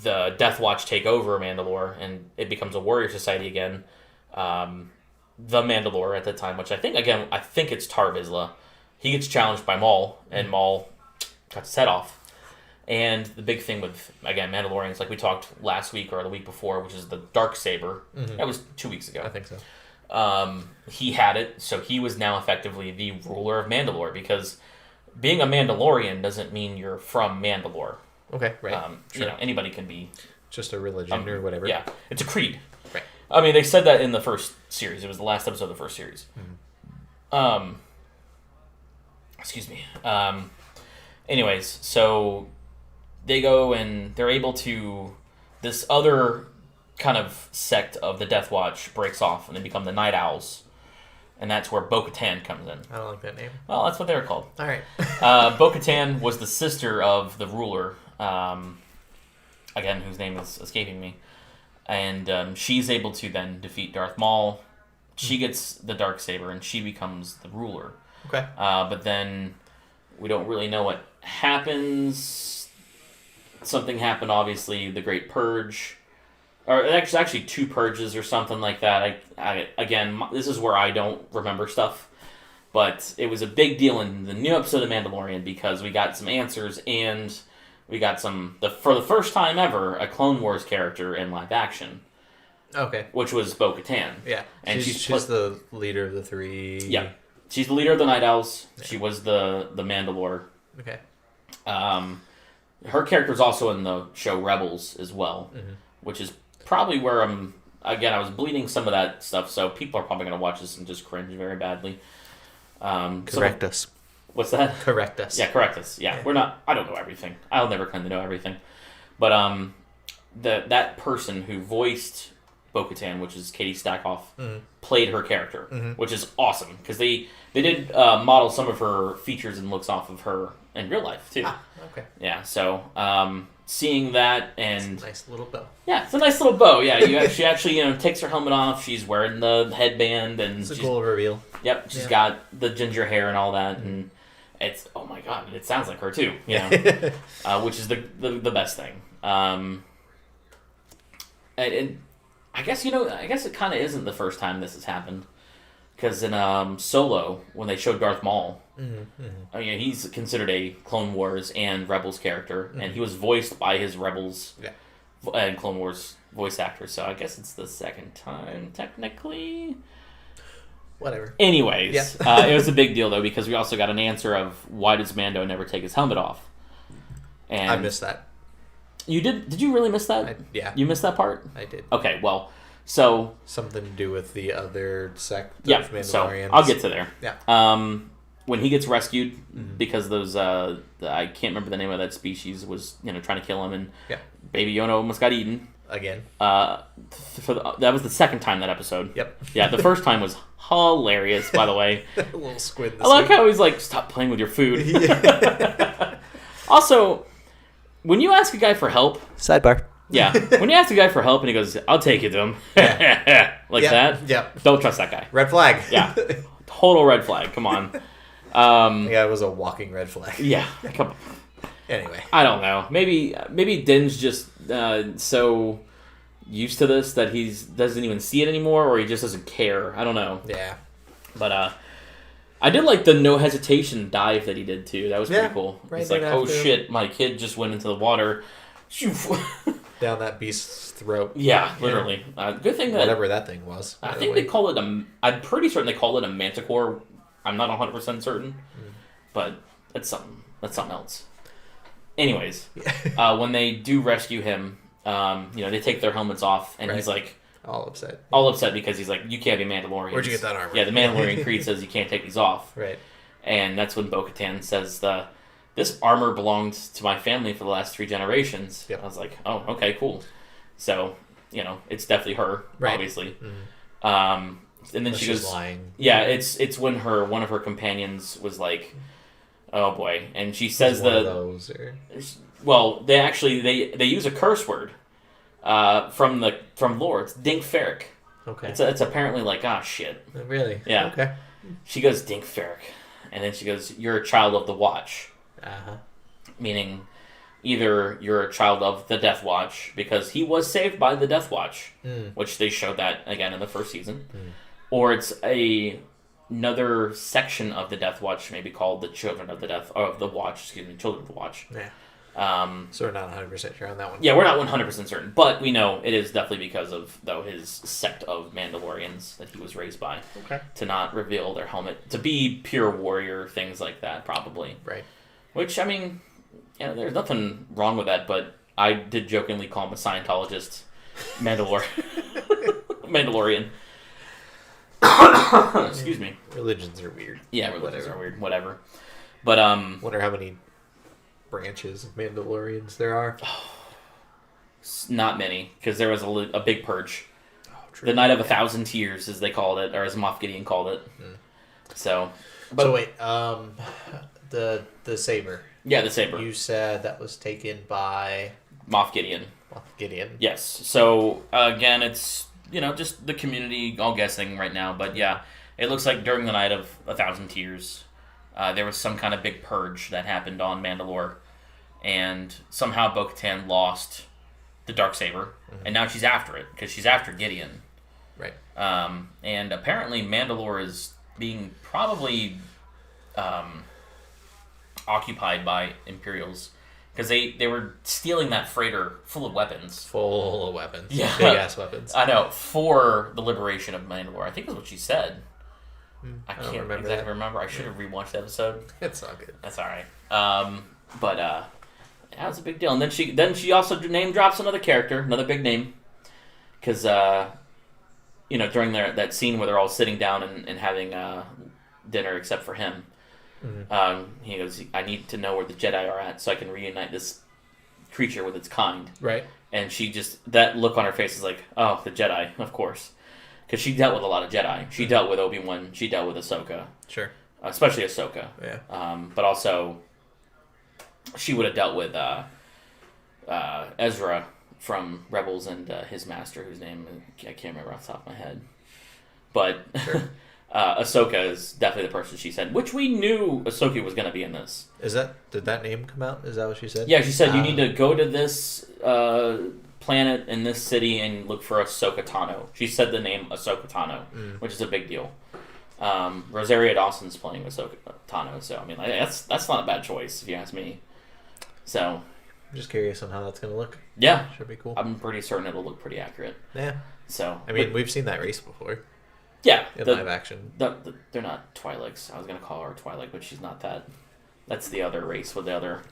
Speaker 2: the Death Watch take over Mandalore and it becomes a warrior society again, the Mandalore at the time, which I think it's Tar Vizsla, he gets challenged by Maul, and Maul cuts his head off. And the big thing with, again, Mandalorians, like we talked last week or the week before, which is the Darksaber.
Speaker 1: Mm-hmm.
Speaker 2: That was 2 weeks ago.
Speaker 1: I think so.
Speaker 2: He had it, so he was now effectively the ruler of Mandalore, because being a Mandalorian doesn't mean you're from Mandalore.
Speaker 1: Okay, right.
Speaker 2: Sure. Anybody can be...
Speaker 1: Just a religion or whatever.
Speaker 2: Yeah, it's a creed.
Speaker 1: Right.
Speaker 2: I mean, they said that in the first series. It was the last episode of the first series. Mm-hmm. Excuse me. Anyways, so they go and they're able to... This other kind of sect of the Death Watch breaks off, and they become the Night Owls. And that's where Bo-Katan comes in.
Speaker 1: I don't like that name.
Speaker 2: Well, that's what they were called.
Speaker 1: All right.
Speaker 2: Bo-Katan was the sister of the ruler, again, whose name is escaping me. And she's able to then defeat Darth Maul. She gets the Darksaber, and she becomes the ruler.
Speaker 1: Okay.
Speaker 2: But then we don't really know what happens. Something happened, obviously, the Great Purge. Or there's actually 2 purges or something like that. Again, this is where I don't remember stuff. But it was a big deal in the new episode of Mandalorian because we got some answers, and we got for the first time ever, a Clone Wars character in live action.
Speaker 1: Okay.
Speaker 2: Which was Bo-Katan.
Speaker 1: Yeah.
Speaker 2: And
Speaker 1: she's the leader of the 3...
Speaker 2: Yeah. She's the leader of the Night Owls. Yeah. She was the Mandalore.
Speaker 1: Okay.
Speaker 2: Her character's also in the show Rebels as well, which is probably where I was bleeding some of that stuff, so people are probably going to watch this and just cringe very badly.
Speaker 1: Correct us.
Speaker 2: What's that?
Speaker 1: Correct us.
Speaker 2: Yeah, correct us. Yeah, I don't know everything. I'll never claim to know everything. But that person who voiced Bo-Katan, which is Katie Stackhoff, played her character, which is awesome, because they did model some of her features and looks off of her in real life, too.
Speaker 1: Ah, okay.
Speaker 2: Yeah, so... seeing that, and
Speaker 1: it's a nice little bow.
Speaker 2: Yeah, it's a nice little bow. Yeah, she actually takes her helmet off. She's wearing the headband, and
Speaker 1: it's a cool reveal.
Speaker 2: Yep, she's got the ginger hair and all that, and it's oh my god, it sounds like her too. Which is the best thing. And I guess it kind of isn't the first time this has happened, because in Solo, when they showed Darth Maul. I mean, he's considered a Clone Wars and Rebels character, and he was voiced by his Rebels and Clone Wars voice actors, so I guess it's the second time, technically.
Speaker 1: Whatever.
Speaker 2: Anyways, it was a big deal, though, because we also got an answer of why does Mando never take his helmet off? And
Speaker 1: I missed that.
Speaker 2: You did? Did you really miss that?
Speaker 1: Yeah.
Speaker 2: You missed that part?
Speaker 1: I did.
Speaker 2: Okay, well, so...
Speaker 1: Something to do with the other sect of Mandalorians.
Speaker 2: So I'll get to there.
Speaker 1: Yeah.
Speaker 2: When he gets rescued, because those I can't remember the name of that species was trying to kill him, and Baby Yoda almost got eaten
Speaker 1: again.
Speaker 2: That was the second time that episode.
Speaker 1: Yep.
Speaker 2: Yeah, the first time was hilarious. By the way,
Speaker 1: a little squid.
Speaker 2: I like how he's like, "Stop playing with your food." Also, when you ask a guy for help,
Speaker 1: sidebar.
Speaker 2: Yeah, when you ask a guy for help and he goes, "I'll take it to him," that.
Speaker 1: Yeah.
Speaker 2: Don't trust that guy.
Speaker 1: Red flag.
Speaker 2: Yeah. Total red flag. Come on.
Speaker 1: It was a walking red flag.
Speaker 2: Yeah, come on.
Speaker 1: Anyway,
Speaker 2: I don't know. Maybe Din's just so used to this that he doesn't even see it anymore, or he just doesn't care. I don't know.
Speaker 1: Yeah,
Speaker 2: but I did like the no hesitation dive that he did too. That was pretty cool.
Speaker 1: Right.
Speaker 2: It's like, oh shit, my kid just went into the water.
Speaker 1: down that beast's throat.
Speaker 2: Yeah, literally. Good thing that
Speaker 1: whatever that thing was.
Speaker 2: I think they call it I'm pretty certain they call it a manticore. I'm not 100% certain, but that's something. That's something else. Anyways, when they do rescue him, they take their helmets off, and he's like
Speaker 1: all upset.
Speaker 2: All upset because he's like, you can't be Mandalorian.
Speaker 1: Where'd you get that armor?
Speaker 2: Yeah, the Mandalorian Creed says you can't take these off.
Speaker 1: Right.
Speaker 2: And that's when Bo-Katan says, this armor belonged to my family for the last 3 generations. Yep. I was like, oh, okay, cool. So, it's definitely her, obviously. Mm-hmm. And then she goes,
Speaker 1: lying.
Speaker 2: Yeah, it's when one of her companions was like, oh boy, and she says
Speaker 1: one of those, or...
Speaker 2: Well, they use a curse word from lore. It's Dink Ferric.
Speaker 1: Okay.
Speaker 2: It's apparently like, shit.
Speaker 1: Really?
Speaker 2: Yeah.
Speaker 1: Okay.
Speaker 2: She goes, Dink Ferric. And then she goes, you're a child of the Watch.
Speaker 1: Uh-huh.
Speaker 2: Meaning, either you're a child of the Death Watch, because he was saved by the Death Watch, which they showed that again in the first season, or it's another section of the Death Watch, maybe called the Children of the Watch, Children of the Watch.
Speaker 1: Yeah. So we're not 100% sure on that one.
Speaker 2: Yeah, we're not 100% certain, but we know it is definitely because of his sect of Mandalorians that he was raised by.
Speaker 1: Okay.
Speaker 2: To not reveal their helmet, to be pure warrior, things like that, probably.
Speaker 1: Right.
Speaker 2: Which, I mean, there's nothing wrong with that, but I did jokingly call him a Scientologist Mandalorian. Excuse me.
Speaker 1: Religions are weird.
Speaker 2: Yeah, religions are weird. Whatever. But
Speaker 1: wonder how many branches of Mandalorians there are.
Speaker 2: Not many, because there was a big purge.
Speaker 1: Oh, true.
Speaker 2: The Night of 1,000 Tears, as they called it, or as Moff Gideon called it. So
Speaker 1: wait, the saber.
Speaker 2: Yeah, the saber.
Speaker 1: You said that was taken by
Speaker 2: Moff Gideon.
Speaker 1: Moff Gideon.
Speaker 2: Yes. So again, it's just the community all guessing right now, but yeah, it looks like during the Night of 1,000 Tears, there was some kind of big purge that happened on Mandalore, and somehow Bo-Katan lost the Darksaber, and now she's after it because she's after Gideon.
Speaker 1: Right.
Speaker 2: And apparently Mandalore is being probably occupied by Imperials because they were stealing that freighter full of weapons.
Speaker 1: Full of weapons.
Speaker 2: Yeah.
Speaker 1: Big ass weapons.
Speaker 2: I know, for the liberation of Mandalore. I think that's what she said. I can't exactly remember. I should have rewatched the episode.
Speaker 1: It's all good.
Speaker 2: That's all right. But that was a big deal. And then she also name drops another character, another big name, because during that scene where they're all sitting down and having dinner, except for him. He goes, I need to know where the Jedi are at so I can reunite this creature with its kind.
Speaker 1: Right.
Speaker 2: And she that look on her face is like, oh, the Jedi, of course. Because she dealt with a lot of Jedi. She dealt with Obi-Wan. She dealt with Ahsoka.
Speaker 1: Sure.
Speaker 2: Especially Ahsoka.
Speaker 1: Yeah.
Speaker 2: But also, she would have dealt with Ezra from Rebels and his master, whose name I can't remember off the top of my head. But
Speaker 1: sure.
Speaker 2: Ahsoka is definitely the person she said, which we knew Ahsoka was going to be in this.
Speaker 1: Did that name come out? Is that what she said?
Speaker 2: Yeah, she said you need to go to this planet in this city and look for Ahsoka Tano. She said the name Ahsoka Tano, which is a big deal. Rosario Dawson's playing Ahsoka Tano, so I mean that's not a bad choice if you ask me. So
Speaker 1: I'm just curious on how that's going to look.
Speaker 2: Yeah,
Speaker 1: should be cool.
Speaker 2: I'm pretty certain it'll look pretty accurate.
Speaker 1: Yeah.
Speaker 2: So
Speaker 1: I mean, we've seen that race before.
Speaker 2: Yeah,
Speaker 1: in live action.
Speaker 2: They're not Twi'leks. I was going to call her a Twi'lek, but she's not that. That's the other race with the other.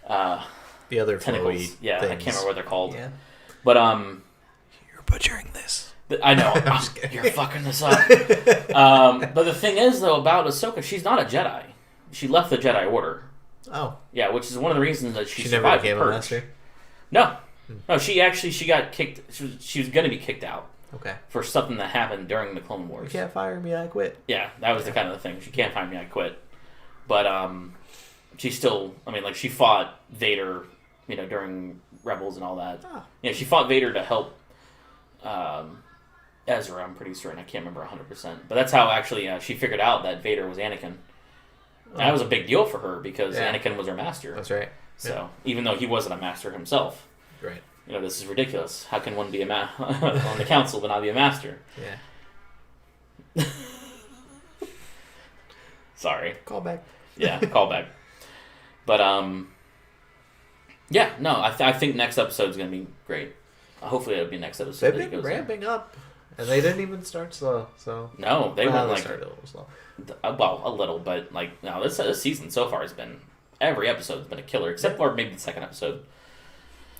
Speaker 1: The other
Speaker 2: tentacles. Yeah, things. I can't remember what they're called.
Speaker 1: Yeah.
Speaker 2: But
Speaker 1: you're butchering this.
Speaker 2: I know. You're fucking this up. But the thing is, though, about Ahsoka, she's not a Jedi. She left the Jedi Order.
Speaker 1: Oh.
Speaker 2: Yeah, which is one of the reasons that she
Speaker 1: never
Speaker 2: survived
Speaker 1: became
Speaker 2: the purge.
Speaker 1: a master.
Speaker 2: No, no. She got kicked. She was going to be kicked out.
Speaker 1: Okay.
Speaker 2: For something that happened during the Clone Wars.
Speaker 1: You can't fire me, I quit.
Speaker 2: Yeah, that was the kind of the thing. She can't fire me, I quit. But she still, she fought Vader, during Rebels and all that.
Speaker 1: Oh.
Speaker 2: Yeah, she fought Vader to help Ezra, I'm pretty certain. I can't remember 100%. But that's how actually she figured out that Vader was Anakin. And that was a big deal for her because Anakin was her master.
Speaker 1: That's right.
Speaker 2: So, even though he wasn't a master himself.
Speaker 1: Right.
Speaker 2: This is ridiculous. How can one be on the council but not be a master?
Speaker 1: Yeah.
Speaker 2: Sorry.
Speaker 1: Call back.
Speaker 2: Yeah, call back. But Yeah, no, I think next episode's gonna be great. Hopefully it'll be next episode.
Speaker 1: They've been ramping up, and they didn't even start slow. So
Speaker 2: no, they went like
Speaker 1: started a little slow.
Speaker 2: Well, a little, but like no, this season so far has been every episode's been a killer, except for maybe the second episode.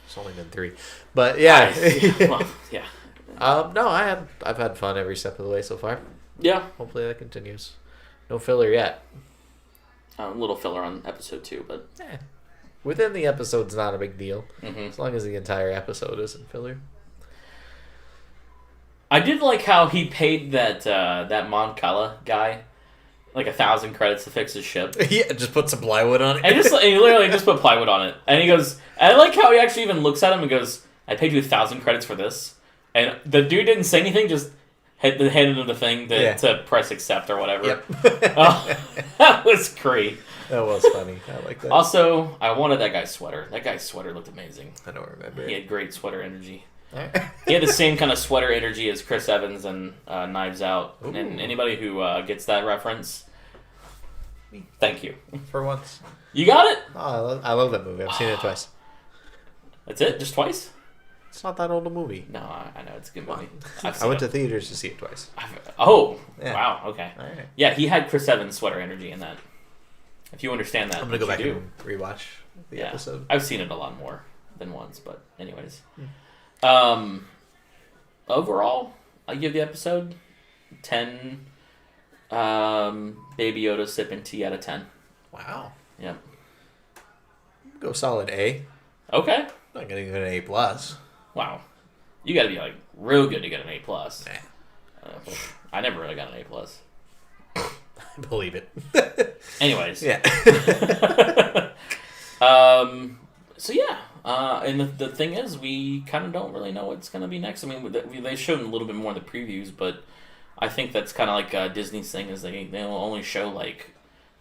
Speaker 1: It's only been 3, but yeah.
Speaker 2: Well, yeah.
Speaker 1: No, I've had fun every step of the way so far.
Speaker 2: Yeah.
Speaker 1: Hopefully that continues. No filler yet.
Speaker 2: A little filler on episode 2, but
Speaker 1: within the episode's not a big deal,
Speaker 2: mm-hmm.
Speaker 1: as long as the entire episode isn't filler.
Speaker 2: I did like how he paid that Mon Cala guy like 1,000 credits to fix his ship.
Speaker 1: Yeah, just put some plywood on it.
Speaker 2: And he literally just put plywood on it. And he goes, and I like how he actually even looks at him and goes, I paid you 1,000 credits for this. And the dude didn't say anything, just handed him the thing to press accept or whatever.
Speaker 1: Yep.
Speaker 2: That was great.
Speaker 1: That was funny. I like that.
Speaker 2: Also, I wanted that guy's sweater. That guy's sweater looked amazing.
Speaker 1: I don't remember.
Speaker 2: He had great sweater energy.
Speaker 1: Right.
Speaker 2: He had the same kind of sweater energy as Chris Evans and Knives Out. Ooh. And anybody who gets that reference, thank you.
Speaker 1: For once.
Speaker 2: You got it?
Speaker 1: Oh, I love that movie. I've seen it twice.
Speaker 2: That's it? Just twice?
Speaker 1: It's not that old a movie.
Speaker 2: No, I know. It's a good movie.
Speaker 1: I went to theaters to see it twice.
Speaker 2: Yeah. Wow. Okay.
Speaker 1: All right.
Speaker 2: Yeah, he had Chris Evans' sweater energy in that. If you understand that,
Speaker 1: I'm going to go back and rewatch the episode.
Speaker 2: I've seen it a lot more than once, but anyways. Overall, I give the episode 10 Baby Yoda sipping tea out of 10.
Speaker 1: Wow.
Speaker 2: Yep.
Speaker 1: Go solid A.
Speaker 2: Okay.
Speaker 1: Not going to give it an A+.
Speaker 2: Wow. You got to be like real good to get an A+.
Speaker 1: Nah.
Speaker 2: I never really got an A+.
Speaker 1: I believe it.
Speaker 2: Anyways.
Speaker 1: Yeah.
Speaker 2: So yeah. And the thing is, we kind of don't really know what's going to be next. I mean, they showed a little bit more in the previews, but I think that's kind of like Disney's thing is they'll only show like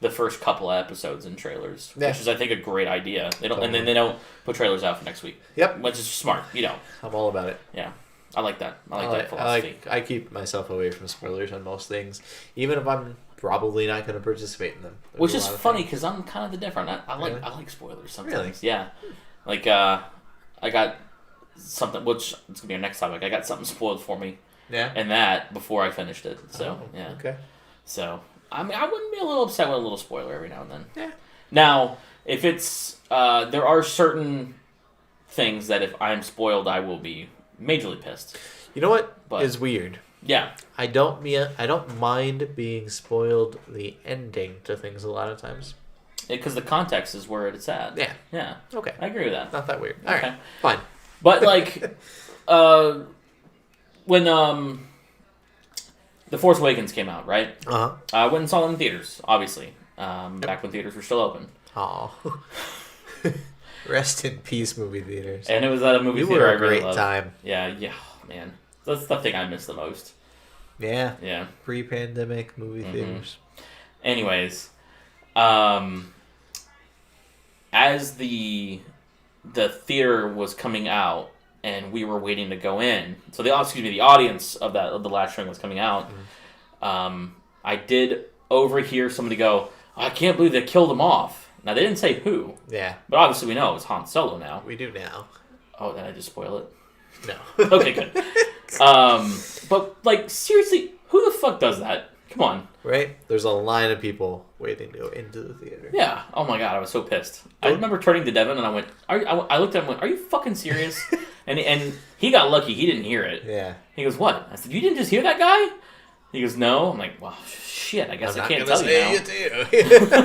Speaker 2: the first couple of episodes in trailers, which is I think a great idea. They don't, and then they don't put trailers out for next week.
Speaker 1: Yep,
Speaker 2: which is smart.
Speaker 1: I'm all about it.
Speaker 2: Yeah, I like that. I like that philosophy.
Speaker 1: I keep myself away from spoilers on most things, even if I'm probably not going to participate in them.
Speaker 2: Which is funny because I'm kind of the different. I like spoilers sometimes.
Speaker 1: Really?
Speaker 2: Yeah. Like, I got something, which it's going to be our next topic. I got something spoiled for me.
Speaker 1: Yeah.
Speaker 2: And that before I finished it. So, yeah.
Speaker 1: Okay.
Speaker 2: So, I mean, I wouldn't be a little upset with a little spoiler every now and then.
Speaker 1: Yeah.
Speaker 2: Now, if it's, there are certain things that if I'm spoiled, I will be majorly pissed.
Speaker 1: You know what is weird?
Speaker 2: Yeah.
Speaker 1: I don't mind being spoiled the ending to things a lot of times.
Speaker 2: Because the context is where it's at.
Speaker 1: Yeah.
Speaker 2: Yeah.
Speaker 1: Okay.
Speaker 2: I agree with that.
Speaker 1: Not that weird.
Speaker 2: Okay.
Speaker 1: All right. Fine.
Speaker 2: But, like, when The Force Awakens came out, right?
Speaker 1: Uh-huh.
Speaker 2: I went and saw them in theaters, obviously. Back when theaters were still open.
Speaker 1: Oh. Rest in peace, movie theaters.
Speaker 2: And it was at a movie theater I really loved.
Speaker 1: Time.
Speaker 2: Yeah, man. That's the thing I miss the most.
Speaker 1: Yeah.
Speaker 2: Yeah.
Speaker 1: Pre-pandemic movie theaters.
Speaker 2: Anyways, as the theater was coming out and we were waiting to go in, so the audience of the last showing was coming out. I did overhear somebody go, "I can't believe they killed him off." Now they didn't say who.
Speaker 1: Yeah.
Speaker 2: But obviously we know it's Han Solo now.
Speaker 1: We do now.
Speaker 2: Oh, did I just spoil it?
Speaker 1: No.
Speaker 2: Okay, good. But like seriously, who the fuck does that? Come on.
Speaker 1: Right? There's a line of people waiting to go into the theater.
Speaker 2: Yeah. Oh my god, I was so pissed. I remember turning to Devin and I went, I looked at him and went, "Are you fucking serious?" and he got lucky. He didn't hear it.
Speaker 1: Yeah.
Speaker 2: He goes, "What?" I said, "You didn't just hear that guy?" He goes, "No." I'm like, "Well, shit. I guess I can't tell you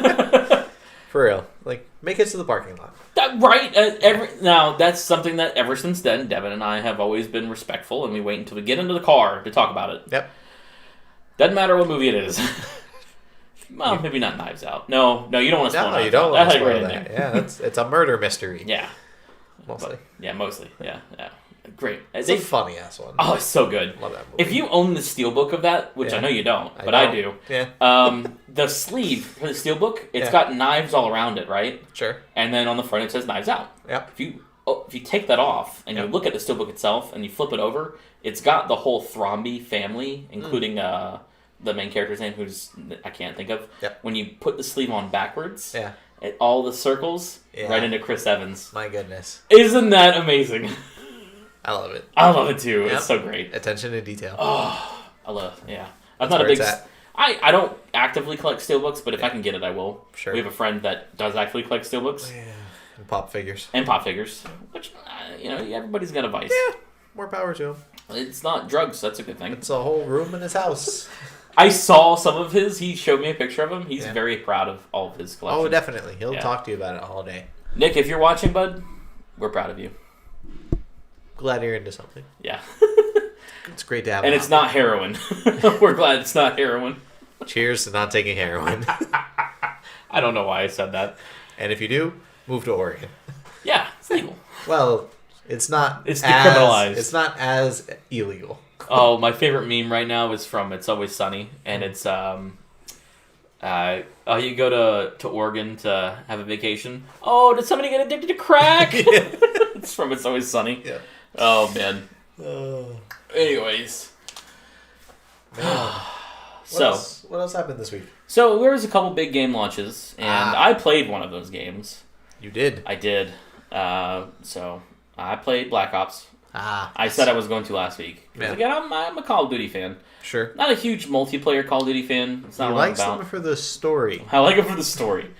Speaker 2: now."
Speaker 1: For real. Like, make it to the parking lot.
Speaker 2: Right. Now, that's something that ever since then, Devin and I have always been respectful, and we wait until we get into the car to talk about it.
Speaker 1: Yep.
Speaker 2: Doesn't matter what movie it is. Well, maybe not Knives Out. No, you don't want to spoil Knives Out.
Speaker 1: No, you don't want to spoil that. Yeah, it's a murder mystery.
Speaker 2: Yeah.
Speaker 1: Mostly.
Speaker 2: Mostly. Yeah. Great.
Speaker 1: It's a funny-ass one.
Speaker 2: Oh, it's so good.
Speaker 1: Love that movie.
Speaker 2: If you own the steelbook of that, which I know you don't, but I do.
Speaker 1: Yeah.
Speaker 2: The sleeve for the steelbook, it's got knives all around it, right?
Speaker 1: Sure.
Speaker 2: And then on the front it says Knives Out.
Speaker 1: Yep.
Speaker 2: If you take that off and you look at the steelbook itself and you flip it over, it's got the whole Thrombey family, including the main character's name, who's I can't think of.
Speaker 1: Yep.
Speaker 2: When you put the sleeve on backwards, all the circles right into Chris Evans.
Speaker 1: My goodness.
Speaker 2: Isn't that amazing?
Speaker 1: I love it.
Speaker 2: I love it too.
Speaker 1: Yep.
Speaker 2: It's so great.
Speaker 1: Attention to detail.
Speaker 2: Oh, I love it. Yeah. I'm
Speaker 1: That's
Speaker 2: not a
Speaker 1: where
Speaker 2: big...
Speaker 1: it's at.
Speaker 2: I don't actively collect steelbooks, but if I can get it, I will.
Speaker 1: Sure.
Speaker 2: We have a friend that does actually collect steelbooks.
Speaker 1: Yeah. And pop figures.
Speaker 2: And pop figures. Which, everybody's got a vice.
Speaker 1: Yeah. More power to him.
Speaker 2: It's not drugs. That's a good thing.
Speaker 1: It's a whole room in his house.
Speaker 2: I saw some of his. He showed me a picture of him. He's very proud of all of his collection.
Speaker 1: Oh, definitely. He'll talk to you about it all day.
Speaker 2: Nick, if you're watching, bud, we're proud of you.
Speaker 1: Glad you're into something.
Speaker 2: Yeah.
Speaker 1: It's great to have.
Speaker 2: And it's not heroin. We're glad it's not heroin.
Speaker 1: Cheers to not taking heroin.
Speaker 2: I don't know why I said that.
Speaker 1: And if you do, move to Oregon.
Speaker 2: Yeah, it's legal.
Speaker 1: Well, it's not.
Speaker 2: It's decriminalized.
Speaker 1: It's not as illegal.
Speaker 2: Oh, my favorite meme right now is from It's Always Sunny, and it's you go to Oregon to have a vacation. Oh, did somebody get addicted to crack? It's from It's Always Sunny.
Speaker 1: Yeah.
Speaker 2: Oh man.
Speaker 1: Oh.
Speaker 2: Anyways.
Speaker 1: What else happened this week?
Speaker 2: So there was a couple big game launches, and I played one of those games.
Speaker 1: You did.
Speaker 2: I did. So I played Black Ops. I said I was going to last week.
Speaker 1: Yeah.
Speaker 2: Again, I'm a Call of Duty fan.
Speaker 1: Sure.
Speaker 2: Not a huge multiplayer Call of Duty fan. It's not
Speaker 1: You
Speaker 2: what I'm
Speaker 1: like
Speaker 2: about.
Speaker 1: something for the story.
Speaker 2: I like it for the story.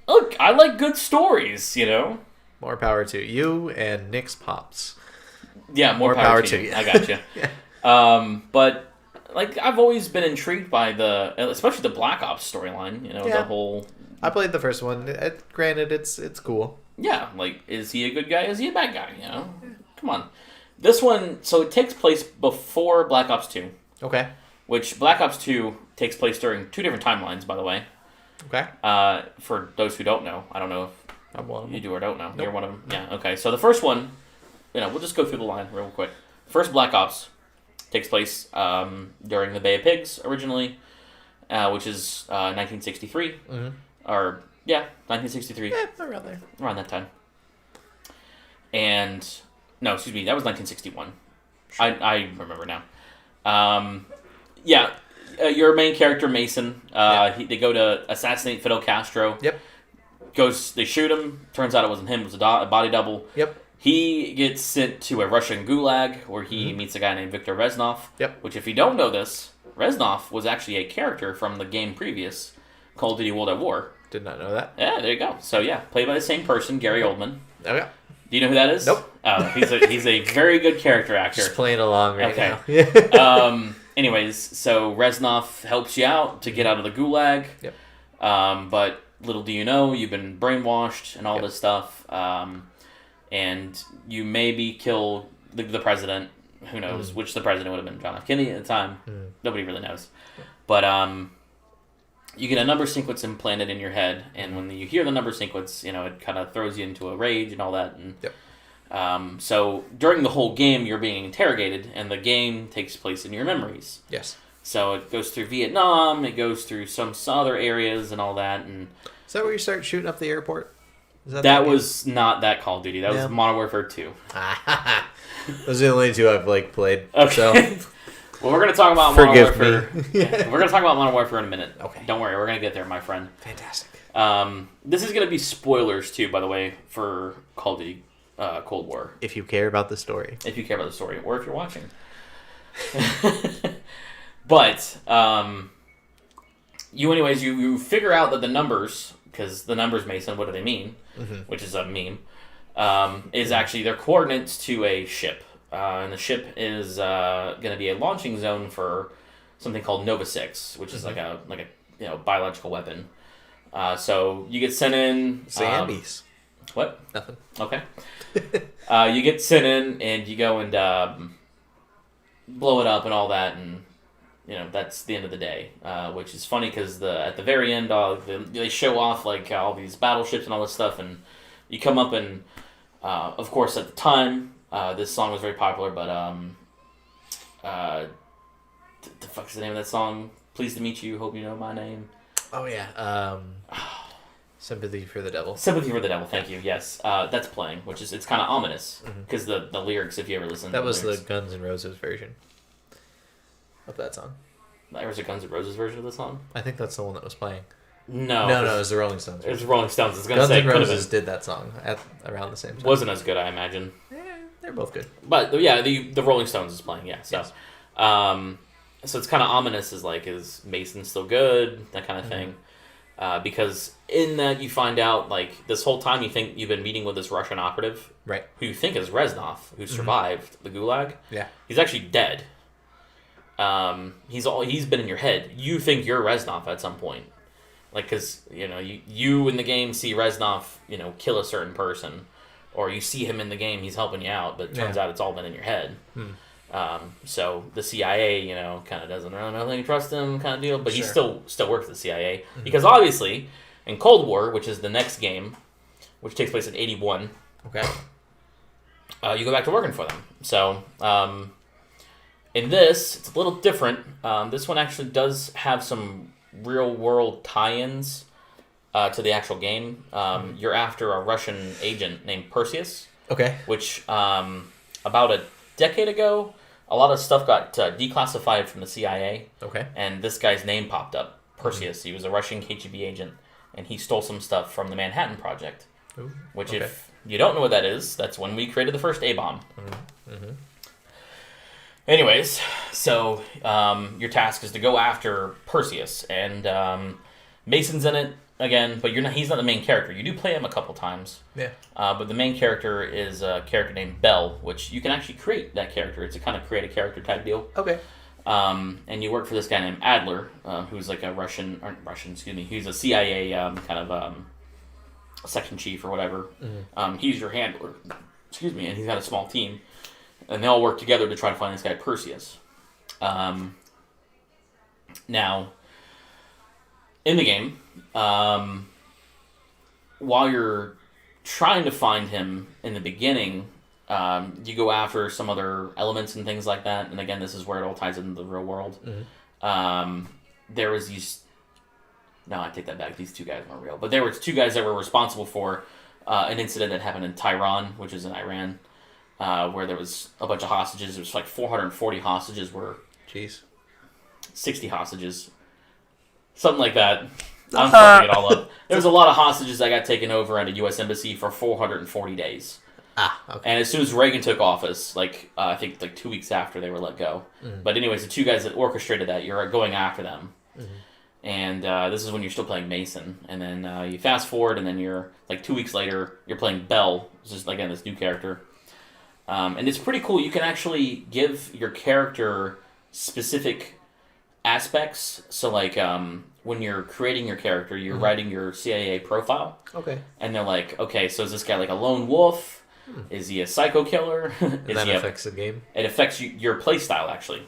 Speaker 2: Look, I like good stories,
Speaker 1: More power to you and Nick's Pops.
Speaker 2: Yeah, more power to you. I got you.
Speaker 1: Yeah.
Speaker 2: But I've always been intrigued by especially the Black Ops storyline. The whole.
Speaker 1: I played the first one. Granted, it's cool.
Speaker 2: Yeah, is he a good guy? Is he a bad guy? Come on. This one, so it takes place before Black Ops 2.
Speaker 1: Okay.
Speaker 2: Which Black Ops 2 takes place during 2 different timelines, by the way.
Speaker 1: Okay.
Speaker 2: For those who don't know, I don't know if
Speaker 1: I'm one of them.
Speaker 2: you do or don't know.
Speaker 1: Nope.
Speaker 2: You're one of them. Yeah. Okay. So the first one, we'll just go through the line real quick. First Black Ops takes place during the Bay of Pigs originally, which is 1963.
Speaker 1: Mm-hmm.
Speaker 2: Or 1963.
Speaker 1: Yeah, around there.
Speaker 2: Around that time. And no, excuse me, that was 1961. Sure. I remember now. Your main character Mason. They go to assassinate Fidel Castro.
Speaker 1: Yep.
Speaker 2: They shoot him. Turns out it wasn't him. It was a body double.
Speaker 1: Yep.
Speaker 2: He gets sent to a Russian gulag where he meets a guy named Viktor Reznov.
Speaker 1: Yep.
Speaker 2: Which, if you don't know this, Reznov was actually a character from the game previous, Call of Duty World at War.
Speaker 1: Did not know that.
Speaker 2: Yeah, there you go. So played by the same person, Gary Oldman.
Speaker 1: Okay.
Speaker 2: Do you know who that is?
Speaker 1: Nope.
Speaker 2: He's a very good character actor.
Speaker 1: Just playing along right now.
Speaker 2: Yeah. Anyways, so Reznov helps you out to get out of the gulag.
Speaker 1: Yep.
Speaker 2: But little do you know, you've been brainwashed and all this stuff. And you maybe kill the president. Who knows? Which the president would have been John F. Kennedy at the time. Nobody really knows. But you get a number sequence implanted in your head, and when you hear the number sequence, it kind of throws you into a rage and all that. And so during the whole game, you're being interrogated, and the game takes place in your memories.
Speaker 1: Yes.
Speaker 2: So it goes through Vietnam, it goes through some other areas and all that. And
Speaker 1: is that where you start shooting up the airport?
Speaker 2: That was not that Call of Duty. That was Modern Warfare 2.
Speaker 1: Those are the only two I've played.
Speaker 2: Okay.
Speaker 1: So.
Speaker 2: Well, we're going to talk about
Speaker 1: Forgive
Speaker 2: Modern Warfare.
Speaker 1: me.
Speaker 2: We're going to talk about Modern Warfare in a minute.
Speaker 1: Okay.
Speaker 2: Don't worry, we're going to get there, my friend.
Speaker 1: Fantastic.
Speaker 2: This is going to be spoilers, too, by the way, for Call of Duty Cold War.
Speaker 1: If you care about the story.
Speaker 2: If you care about the story, or if you're watching. But, you figure out that the numbers, because the numbers, Mason, what do they mean? Which is a meme, is actually their coordinates to a ship. And the ship is going to be a launching zone for something called Nova 6, which is like a biological weapon. So you get sent in.
Speaker 1: Zombies.
Speaker 2: What?
Speaker 1: Nothing.
Speaker 2: Okay. You get sent in and you go and blow it up and all that, and that's the end of the day. Which is funny because at the very end, they show off all these battleships and all this stuff, and you come up and of course at the time. This song was very popular, but the fuck's the name of that song? Pleased to meet you. Hope you know my name.
Speaker 1: Oh yeah. Sympathy for the Devil.
Speaker 2: Sympathy for the Devil. Thank you. Yes, that's playing, which is it's kind of ominous because the lyrics, if you ever listen,
Speaker 1: that
Speaker 2: to
Speaker 1: was
Speaker 2: the lyrics,
Speaker 1: the Guns N' Roses version of that song.
Speaker 2: There was a Guns N' Roses version of the song.
Speaker 1: I think that's the one that was playing.
Speaker 2: No,
Speaker 1: No, it was the Rolling Stones.
Speaker 2: It was the Rolling Stones. I was gonna
Speaker 1: Guns
Speaker 2: say
Speaker 1: N'
Speaker 2: could have
Speaker 1: Roses
Speaker 2: been.
Speaker 1: did that song at around the same time.
Speaker 2: Wasn't as good, I imagine.
Speaker 1: They're both good.
Speaker 2: But yeah, the Rolling Stones is playing. Yeah, so,
Speaker 1: Yes.
Speaker 2: so it's kind of ominous. Is Mason still good? That kind of thing. Because in that you find out like this whole time you think you've been meeting with this Russian operative,
Speaker 1: Right.
Speaker 2: who you think is Reznov, who survived the Gulag.
Speaker 1: Yeah.
Speaker 2: He's actually dead. He's been in your head. You think you're Reznov at some point, like because you in the game see Reznov kill a certain person, or you see him in the game, he's helping you out, but it turns out it's all been in your head. So the CIA kind of doesn't really trust him, kind of deal, but he still works for the CIA because obviously in Cold War, which is the next game, which takes place in '81.
Speaker 1: Okay.
Speaker 2: You go back to working for them. So. In this, it's a little different. This one actually does have some real-world tie-ins to the actual game. You're after a Russian agent named Perseus.
Speaker 1: Okay.
Speaker 2: Which, about a decade ago, a lot of stuff got declassified from the CIA.
Speaker 1: Okay.
Speaker 2: And this guy's name popped up. Perseus. He was a Russian KGB agent, and he stole some stuff from the Manhattan Project.
Speaker 1: Ooh,
Speaker 2: which,
Speaker 1: okay.
Speaker 2: if you don't know what that is, that's when we created the first A-bomb. Anyways, so your task is to go after Perseus, and Mason's in it again, but he's not the main character. You do play him a couple times.
Speaker 1: Yeah.
Speaker 2: But the main character is a character named Bell, which you can actually create that character. It's a kind of create a character type deal.
Speaker 1: Okay.
Speaker 2: And you work for this guy named Adler, who's like a he's a CIA kind of section chief or whatever. He's your handler, and he's got a small team. And they all work together to try to find this guy Perseus. Now, in the game, while you're trying to find him in the beginning, you go after some other elements and things like that. And again, this is where it all ties into the real world. There was these... No, I take that back. These two guys weren't real. But there were two guys that were responsible for an incident that happened in Tehran, which is in Iran. Where there was a bunch of hostages. There was like 440 hostages were...
Speaker 1: Jeez.
Speaker 2: 60 hostages. Something like that. I'm fucking it all up. There was a lot of hostages that got taken over at a U.S. embassy for 440 days.
Speaker 1: Okay.
Speaker 2: And as soon as Reagan took office, I think 2 weeks after, they were let go. But anyways, the two guys that orchestrated that, you're going after them. And this is when you're still playing Mason. And then you fast forward, and then you're 2 weeks later, you're playing Bell. This is, again, this new character. And it's pretty cool. You can actually give your character specific aspects. So, when you're creating your character, you're writing your CIA profile.
Speaker 1: Okay.
Speaker 2: And they're like, okay, so is this guy like a lone wolf? Is he a psycho killer?
Speaker 1: And that affects the game?
Speaker 2: It affects your play style, actually.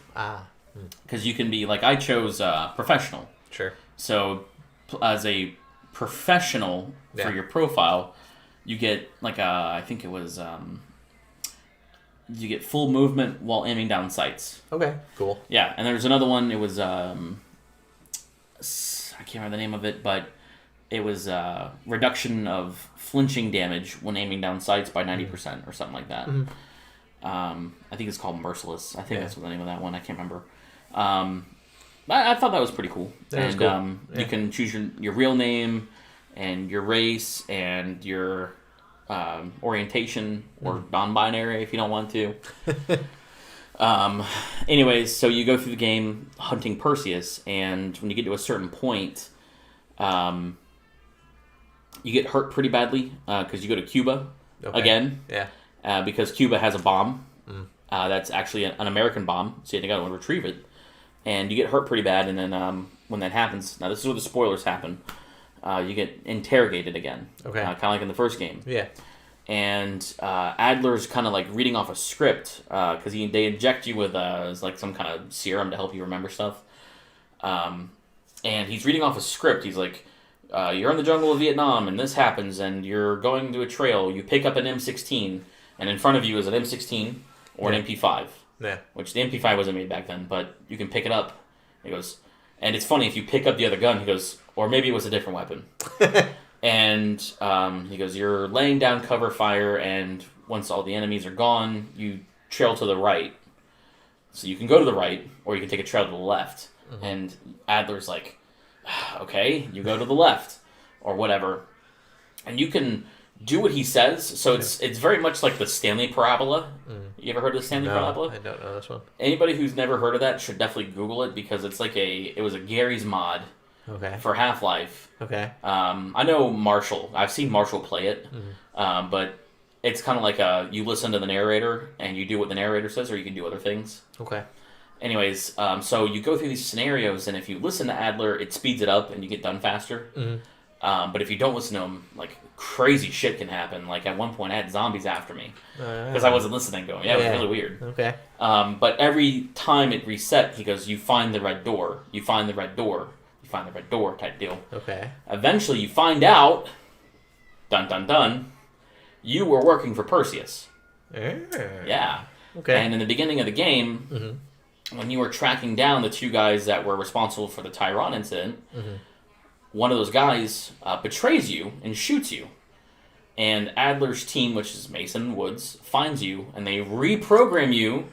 Speaker 2: Because you can be, I chose professional.
Speaker 1: Sure.
Speaker 2: So, as a professional for your profile, you get, I think it was... you get full movement while aiming down sights.
Speaker 1: Okay, cool.
Speaker 2: Yeah, and there's another one. It was I can't remember the name of it, but it was reduction of flinching damage when aiming down sights by 90% or something like that. I think it's called Merciless. I think that's what the name of that one. I can't remember. I thought that was pretty cool.
Speaker 1: That cool.
Speaker 2: You can choose your real name and your race and your orientation or non-binary if you don't want to. Anyways, so you go through the game hunting Perseus, and when you get to a certain point, you get hurt pretty badly because you go to Cuba again. Yeah. Because Cuba has a bomb that's actually an American bomb, so you have to go and retrieve it. And you get hurt pretty bad, and then when that happens, now this is where the spoilers happen. You get interrogated again. Okay. Kind of like in the first game. Yeah. And Adler's kind of reading off a script because they inject you with some kind of serum to help you remember stuff. And he's reading off a script. He's like, you're in the jungle of Vietnam, and this happens, and you're going to a trail. You pick up an M16, and in front of you is an M16 or an MP5. Yeah. Which the MP5 wasn't made back then, but you can pick it up. He goes, and it's funny, if you pick up the other gun, he goes, or maybe it was a different weapon. And he goes, you're laying down cover fire, and once all the enemies are gone, you trail to the right. So you can go to the right, or you can take a trail to the left. And Adler's like, Okay, you go to the left or whatever, and you can do what he says. So it's very much like the Stanley Parabola. You ever heard of the Stanley Parabola?
Speaker 1: I don't know this one.
Speaker 2: Anybody who's never heard of that should definitely Google it because it's like it was a Gary's mod for Half-Life.
Speaker 1: Okay.
Speaker 2: I know Marshall. I've seen Marshall play it, but it's kind of like you listen to the narrator and you do what the narrator says, or you can do other things.
Speaker 1: Okay.
Speaker 2: Anyways, so you go through these scenarios, and if you listen to Adler, it speeds it up and you get done faster. But if you don't listen to him, like, crazy shit can happen. Like, at one point, I had zombies after me because I wasn't listening to him. Yeah, it was really weird.
Speaker 1: Okay.
Speaker 2: But every time it reset, he goes, you find the red door, you find the red door, you find the red door type deal.
Speaker 1: Okay.
Speaker 2: Eventually, you find out, dun dun dun, you were working for Perseus. Yeah.
Speaker 1: Okay.
Speaker 2: And in the beginning of the game, when you were tracking down the two guys that were responsible for the Tyron incident, one of those guys betrays you and shoots you. And Adler's team, which is Mason Woods, finds you, and they reprogram you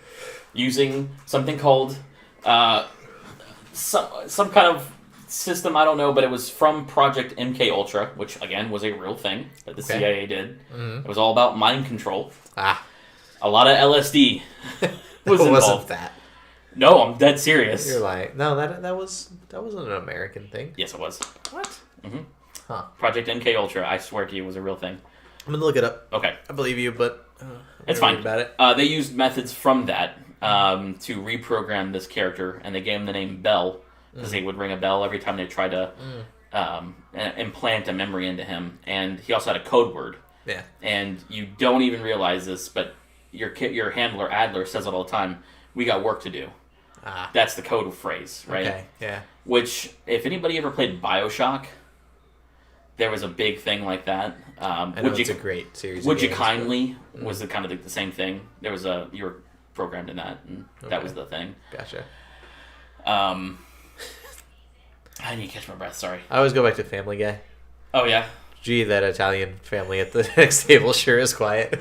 Speaker 2: using something called some kind of system, I don't know, but it was from Project MK Ultra, which, again, was a real thing that the CIA did. It was all about mind control. A lot of LSD was involved.
Speaker 1: Wasn't that?
Speaker 2: No, I'm dead serious.
Speaker 1: You're like, no, that wasn't an American thing.
Speaker 2: Yes, it was.
Speaker 1: What? Huh.
Speaker 2: Project MK Ultra, I swear to you, was a real thing.
Speaker 1: I'm gonna look it up.
Speaker 2: Okay.
Speaker 1: I believe you, but
Speaker 2: it's fine.
Speaker 1: About it.
Speaker 2: They used methods from that to reprogram this character, and they gave him the name Bell because he would ring a bell every time they tried to implant a memory into him. And he also had a code word.
Speaker 1: Yeah. And
Speaker 2: you don't even realize this, but your handler Adler says it all the time. We got work to do. That's the code phrase, right?
Speaker 1: Okay, yeah.
Speaker 2: Which, if anybody ever played BioShock, there was a big thing like that.
Speaker 1: It's a great series.
Speaker 2: Would You Kindly was the kind of the same thing. There was you were programmed in that, and that was the thing.
Speaker 1: Gotcha.
Speaker 2: I need to catch my breath. Sorry.
Speaker 1: I always go back to Family Guy.
Speaker 2: Oh yeah.
Speaker 1: Gee, that Italian family at the next table sure is quiet.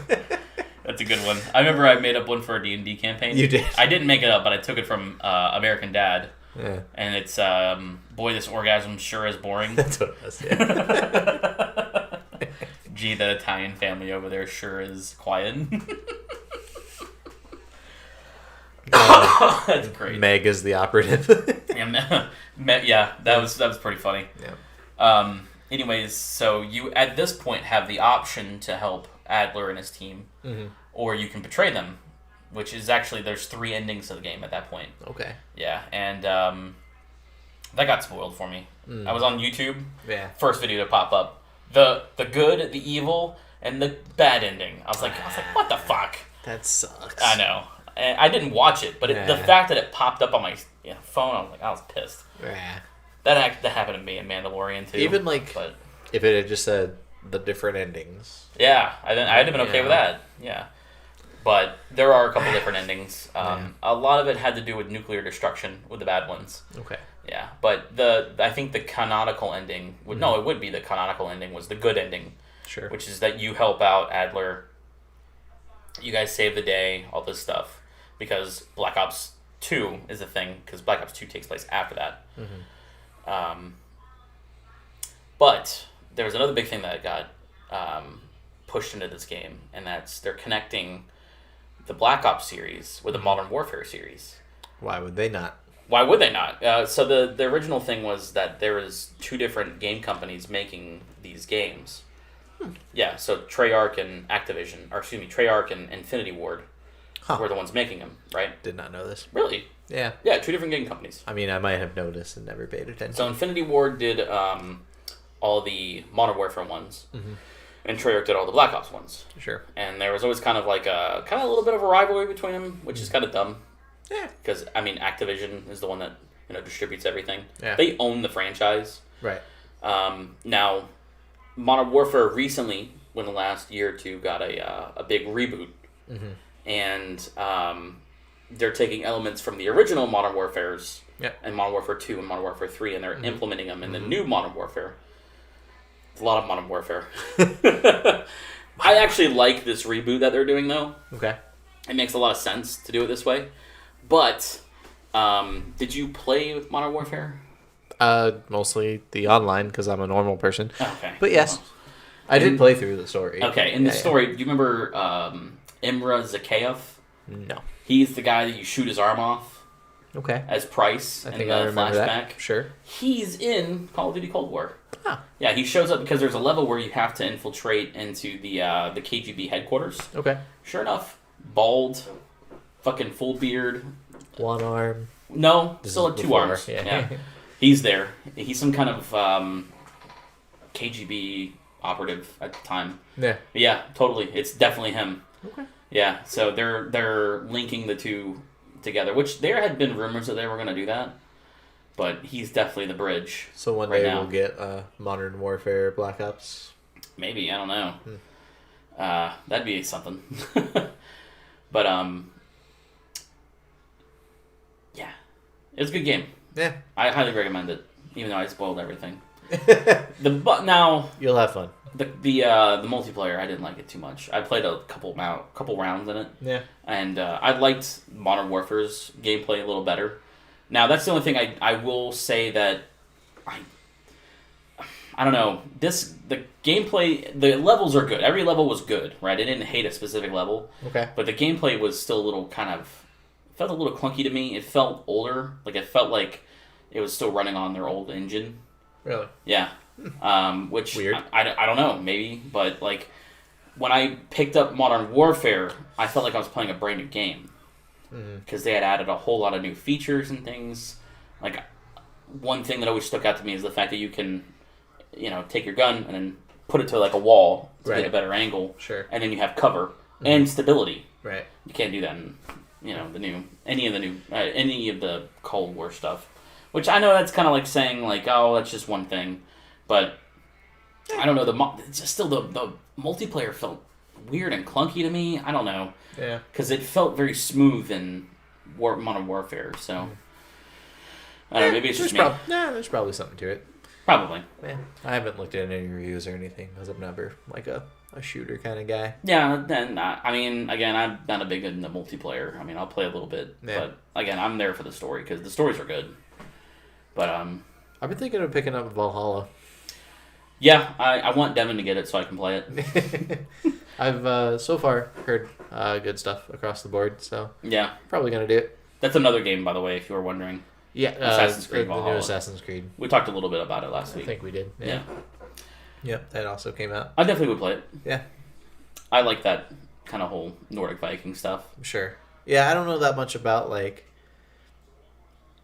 Speaker 2: That's a good one. I remember I made up one for a D&D campaign.
Speaker 1: You did?
Speaker 2: I didn't make it up, but I took it from American Dad.
Speaker 1: Yeah.
Speaker 2: And it's, boy, this orgasm sure is boring.
Speaker 1: That's what it was, yeah.
Speaker 2: Gee, that Italian family over there sure is quiet. That's great.
Speaker 1: Meg is the operative.
Speaker 2: Yeah, that was pretty funny.
Speaker 1: Yeah.
Speaker 2: Anyways, so you, at this point, have the option to help Adler and his team, or you can betray them, which is actually, there's 3 endings to the game at that point.
Speaker 1: Okay.
Speaker 2: Yeah, and that got spoiled for me. I was on YouTube.
Speaker 1: Yeah.
Speaker 2: First video to pop up. The good, the evil, and the bad ending. I was like, what the fuck?
Speaker 1: That sucks.
Speaker 2: I know. And I didn't watch it, but the fact that it popped up on my phone, I was pissed.
Speaker 1: Yeah.
Speaker 2: That happened to me in Mandalorian too.
Speaker 1: Even if it had just said the different endings.
Speaker 2: Yeah, I'd have been okay with that. Yeah. But there are a couple different endings. A lot of it had to do with nuclear destruction with the bad ones.
Speaker 1: Okay.
Speaker 2: Yeah, but I think the canonical ending it would be the canonical ending was the good ending.
Speaker 1: Sure.
Speaker 2: Which is that you help out Adler. You guys save the day, all this stuff, because Black Ops 2 is a thing, because Black Ops 2 takes place after that. But there was another big thing that got pushed into this game, and that's they're connecting the Black Ops series with the Modern Warfare series.
Speaker 1: Why would they not?
Speaker 2: Why would they not? So the original thing was that there was 2 different game companies making these games. Yeah, so Treyarch and Treyarch and Infinity Ward were the ones making them, right?
Speaker 1: Did not know this.
Speaker 2: Really?
Speaker 1: Yeah.
Speaker 2: Yeah, 2 different game companies.
Speaker 1: I mean, I might have noticed and never paid attention.
Speaker 2: So Infinity Ward did all the Modern Warfare ones, and Treyarch did all the Black Ops ones.
Speaker 1: Sure.
Speaker 2: And there was always kind of a little bit of a rivalry between them, which is kind of dumb.
Speaker 1: Yeah.
Speaker 2: Because Activision is the one that distributes everything.
Speaker 1: Yeah.
Speaker 2: They own the franchise.
Speaker 1: Right.
Speaker 2: Now, Modern Warfare recently, in the last year or 2, got a big reboot, and they're taking elements from the original Modern Warfares, and Modern Warfare 2 and Modern Warfare 3, and they're implementing them in the new Modern Warfare. It's a lot of Modern Warfare. I actually like this reboot that they're doing, though.
Speaker 1: Okay.
Speaker 2: It makes a lot of sense to do it this way. But, did you play Modern Warfare?
Speaker 1: Mostly the online because I'm a normal person.
Speaker 2: Okay.
Speaker 1: But yes, I did play through the story.
Speaker 2: Okay, in the story, do you remember Imra Zakhaev?
Speaker 1: No.
Speaker 2: He's the guy that you shoot his arm off.
Speaker 1: Okay.
Speaker 2: As Price in the flashback.
Speaker 1: That. Sure.
Speaker 2: He's in Call of Duty Cold War.
Speaker 1: Ah.
Speaker 2: Yeah, he shows up because there's a level where you have to infiltrate into the KGB headquarters.
Speaker 1: Okay.
Speaker 2: Sure enough, bald, fucking full beard.
Speaker 1: One arm.
Speaker 2: No, still had 2 arms. Yeah. He's there. He's some kind of KGB operative at the time.
Speaker 1: Yeah.
Speaker 2: But yeah, totally. It's definitely him.
Speaker 1: Okay.
Speaker 2: Yeah, so they're linking the two together, which there had been rumors that they were going to do that, but he's definitely the bridge.
Speaker 1: So one day we'll get Modern Warfare Black Ops.
Speaker 2: Maybe, I don't know. That'd be something. But yeah, it's a good game.
Speaker 1: Yeah,
Speaker 2: I highly recommend it, even though I spoiled everything. Now
Speaker 1: you'll have fun.
Speaker 2: The multiplayer, I didn't like it too much. I played a couple rounds in it.
Speaker 1: Yeah. And
Speaker 2: I liked Modern Warfare's gameplay a little better. Now, that's the only thing I will say that I don't know. The gameplay, the levels are good. Every level was good, right? I didn't hate a specific level.
Speaker 1: Okay.
Speaker 2: But the gameplay was still a little felt a little clunky to me. It felt older. Like, it felt like it was still running on their old engine.
Speaker 1: Really?
Speaker 2: Yeah. Which
Speaker 1: weird.
Speaker 2: I don't know, maybe, but like when I picked up Modern Warfare, I felt like I was playing a brand new game because they had added a whole lot of new features and things. Like one thing that always stuck out to me is the fact that you can, take your gun and then put it to like a wall to get a better angle.
Speaker 1: Sure.
Speaker 2: And then you have cover and stability.
Speaker 1: Right.
Speaker 2: You can't do that in any of the Cold War stuff. Which I know that's kind of like saying like, oh, that's just one thing. But I don't know. It's just still the multiplayer felt weird and clunky to me. I don't know.
Speaker 1: Yeah.
Speaker 2: Because it felt very smooth in Modern Warfare. So I don't know. Maybe it's just me.
Speaker 1: There's probably something to it.
Speaker 2: Probably.
Speaker 1: Yeah. I haven't looked at any reviews or anything because I'm never like a shooter kind of guy.
Speaker 2: Yeah. Then I mean, again, I'm not a big into multiplayer. I mean, I'll play a little bit, but again, I'm there for the story because the stories are good. But
Speaker 1: I've been thinking of picking up Valhalla.
Speaker 2: Yeah, I want Devin to get it so I can play it.
Speaker 1: I've so far heard good stuff across the board, so
Speaker 2: yeah,
Speaker 1: probably gonna do it.
Speaker 2: That's another game, by the way, if you were wondering.
Speaker 1: Yeah,
Speaker 2: Assassin's Creed
Speaker 1: the
Speaker 2: Valhalla.
Speaker 1: new Assassin's Creed.
Speaker 2: We talked a little bit about it last week.
Speaker 1: I think we did. Yeah. Yep, that also came out.
Speaker 2: I definitely would play it.
Speaker 1: Yeah.
Speaker 2: I like that kind of whole Nordic Viking stuff.
Speaker 1: Sure. Yeah, I don't know that much about like.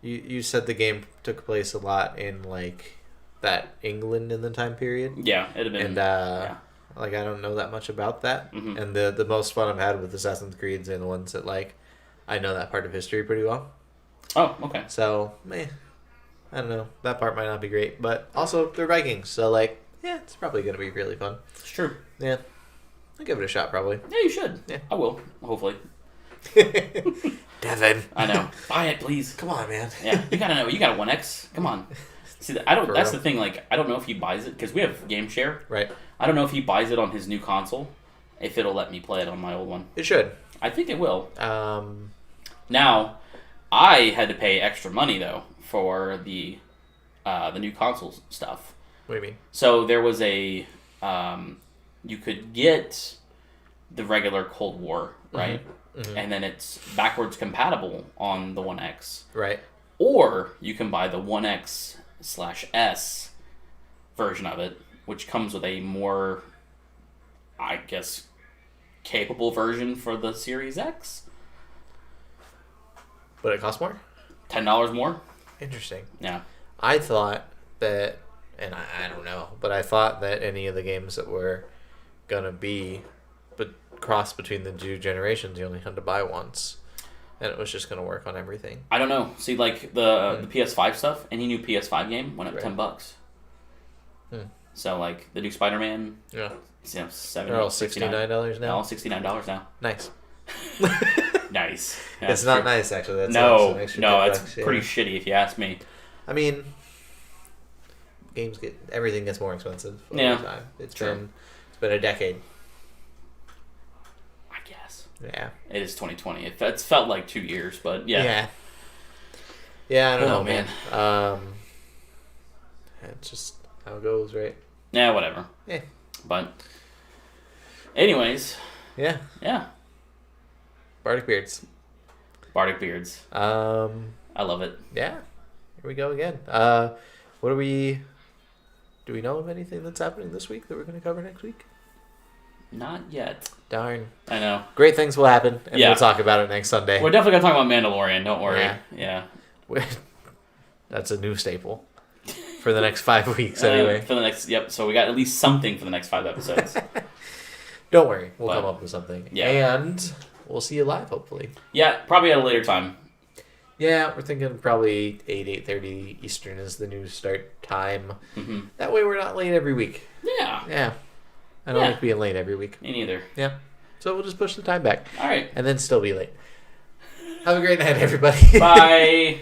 Speaker 1: You said the game took place a lot in like that England in the time period.
Speaker 2: Yeah, it'd have been.
Speaker 1: And like I don't know that much about that.
Speaker 2: Mm-hmm.
Speaker 1: And the most fun I've had with Assassin's Creeds are the ones that like I know that part of history pretty well.
Speaker 2: Oh, okay.
Speaker 1: So, I don't know. That part might not be great, but also they're Vikings, so like, yeah, it's probably gonna be really fun.
Speaker 2: It's true.
Speaker 1: Yeah, I'll give it a shot probably.
Speaker 2: Yeah, you should. Yeah, I will. Hopefully.
Speaker 1: Devin,
Speaker 2: I know. Buy it, please.
Speaker 1: Come on, man.
Speaker 2: Yeah, you gotta know. You got a 1X. Come on. See, I don't. That's the thing. Like, I don't know if he buys it because we have game share.
Speaker 1: Right.
Speaker 2: I don't know if he buys it on his new console. If it'll let me play it on my old one.
Speaker 1: It should.
Speaker 2: I think it will.
Speaker 1: Now,
Speaker 2: I had to pay extra money though for the new console stuff.
Speaker 1: What do you mean?
Speaker 2: So there was a you could get the regular Cold War, right? Mm-hmm. And then it's backwards compatible on the 1X.
Speaker 1: Right.
Speaker 2: Or you can buy the 1X/S version of it, which comes with a more, I guess, capable version for the Series X.
Speaker 1: But it costs more?
Speaker 2: $10 more.
Speaker 1: Interesting.
Speaker 2: Yeah.
Speaker 1: I thought that, and I don't know, but I thought that any of the games that were going to be cross between the two generations, you only had to buy once. And it was just going to work on everything.
Speaker 2: I don't know. See, like, the PS5 stuff, any new PS5 game went up $10. So, like, the new Spider-Man, $70,
Speaker 1: they're all $69 now?
Speaker 2: All $69 now.
Speaker 1: Nice.
Speaker 2: Nice. Yeah,
Speaker 1: it's not nice, actually. That's
Speaker 2: that's pretty shitty if you ask me.
Speaker 1: I mean, everything gets more expensive over time. It's been a decade.
Speaker 2: I guess.
Speaker 1: Yeah.
Speaker 2: It is 2020. It's felt like 2 years, but yeah.
Speaker 1: Yeah, I don't know, man. it's just how it goes, right?
Speaker 2: Yeah, whatever.
Speaker 1: Yeah.
Speaker 2: But, anyways.
Speaker 1: Yeah.
Speaker 2: Yeah.
Speaker 1: Bardic Beards.
Speaker 2: Bardic Beards. I love it.
Speaker 1: Yeah. Here we go again. What do we know of anything that's happening this week that we're going to cover next week?
Speaker 2: Not yet.
Speaker 1: Darn.
Speaker 2: I know.
Speaker 1: Great things will happen, and we'll talk about it next Sunday.
Speaker 2: We're definitely going to talk about Mandalorian, don't worry. Yeah.
Speaker 1: That's a new staple for the next 5 weeks, anyway.
Speaker 2: So we got at least something for the next 5 episodes.
Speaker 1: Don't worry. We'll come up with something.
Speaker 2: Yeah.
Speaker 1: And we'll see you live, hopefully.
Speaker 2: Yeah, probably at a later time.
Speaker 1: Yeah, we're thinking probably 8:30 Eastern is the new start time.
Speaker 2: Mm-hmm.
Speaker 1: That way we're not late every week.
Speaker 2: Yeah.
Speaker 1: Yeah. I don't like being late every week.
Speaker 2: Me neither.
Speaker 1: Yeah. So we'll just push the time back.
Speaker 2: All right.
Speaker 1: And then still be late. Have a great night, everybody.
Speaker 2: Bye.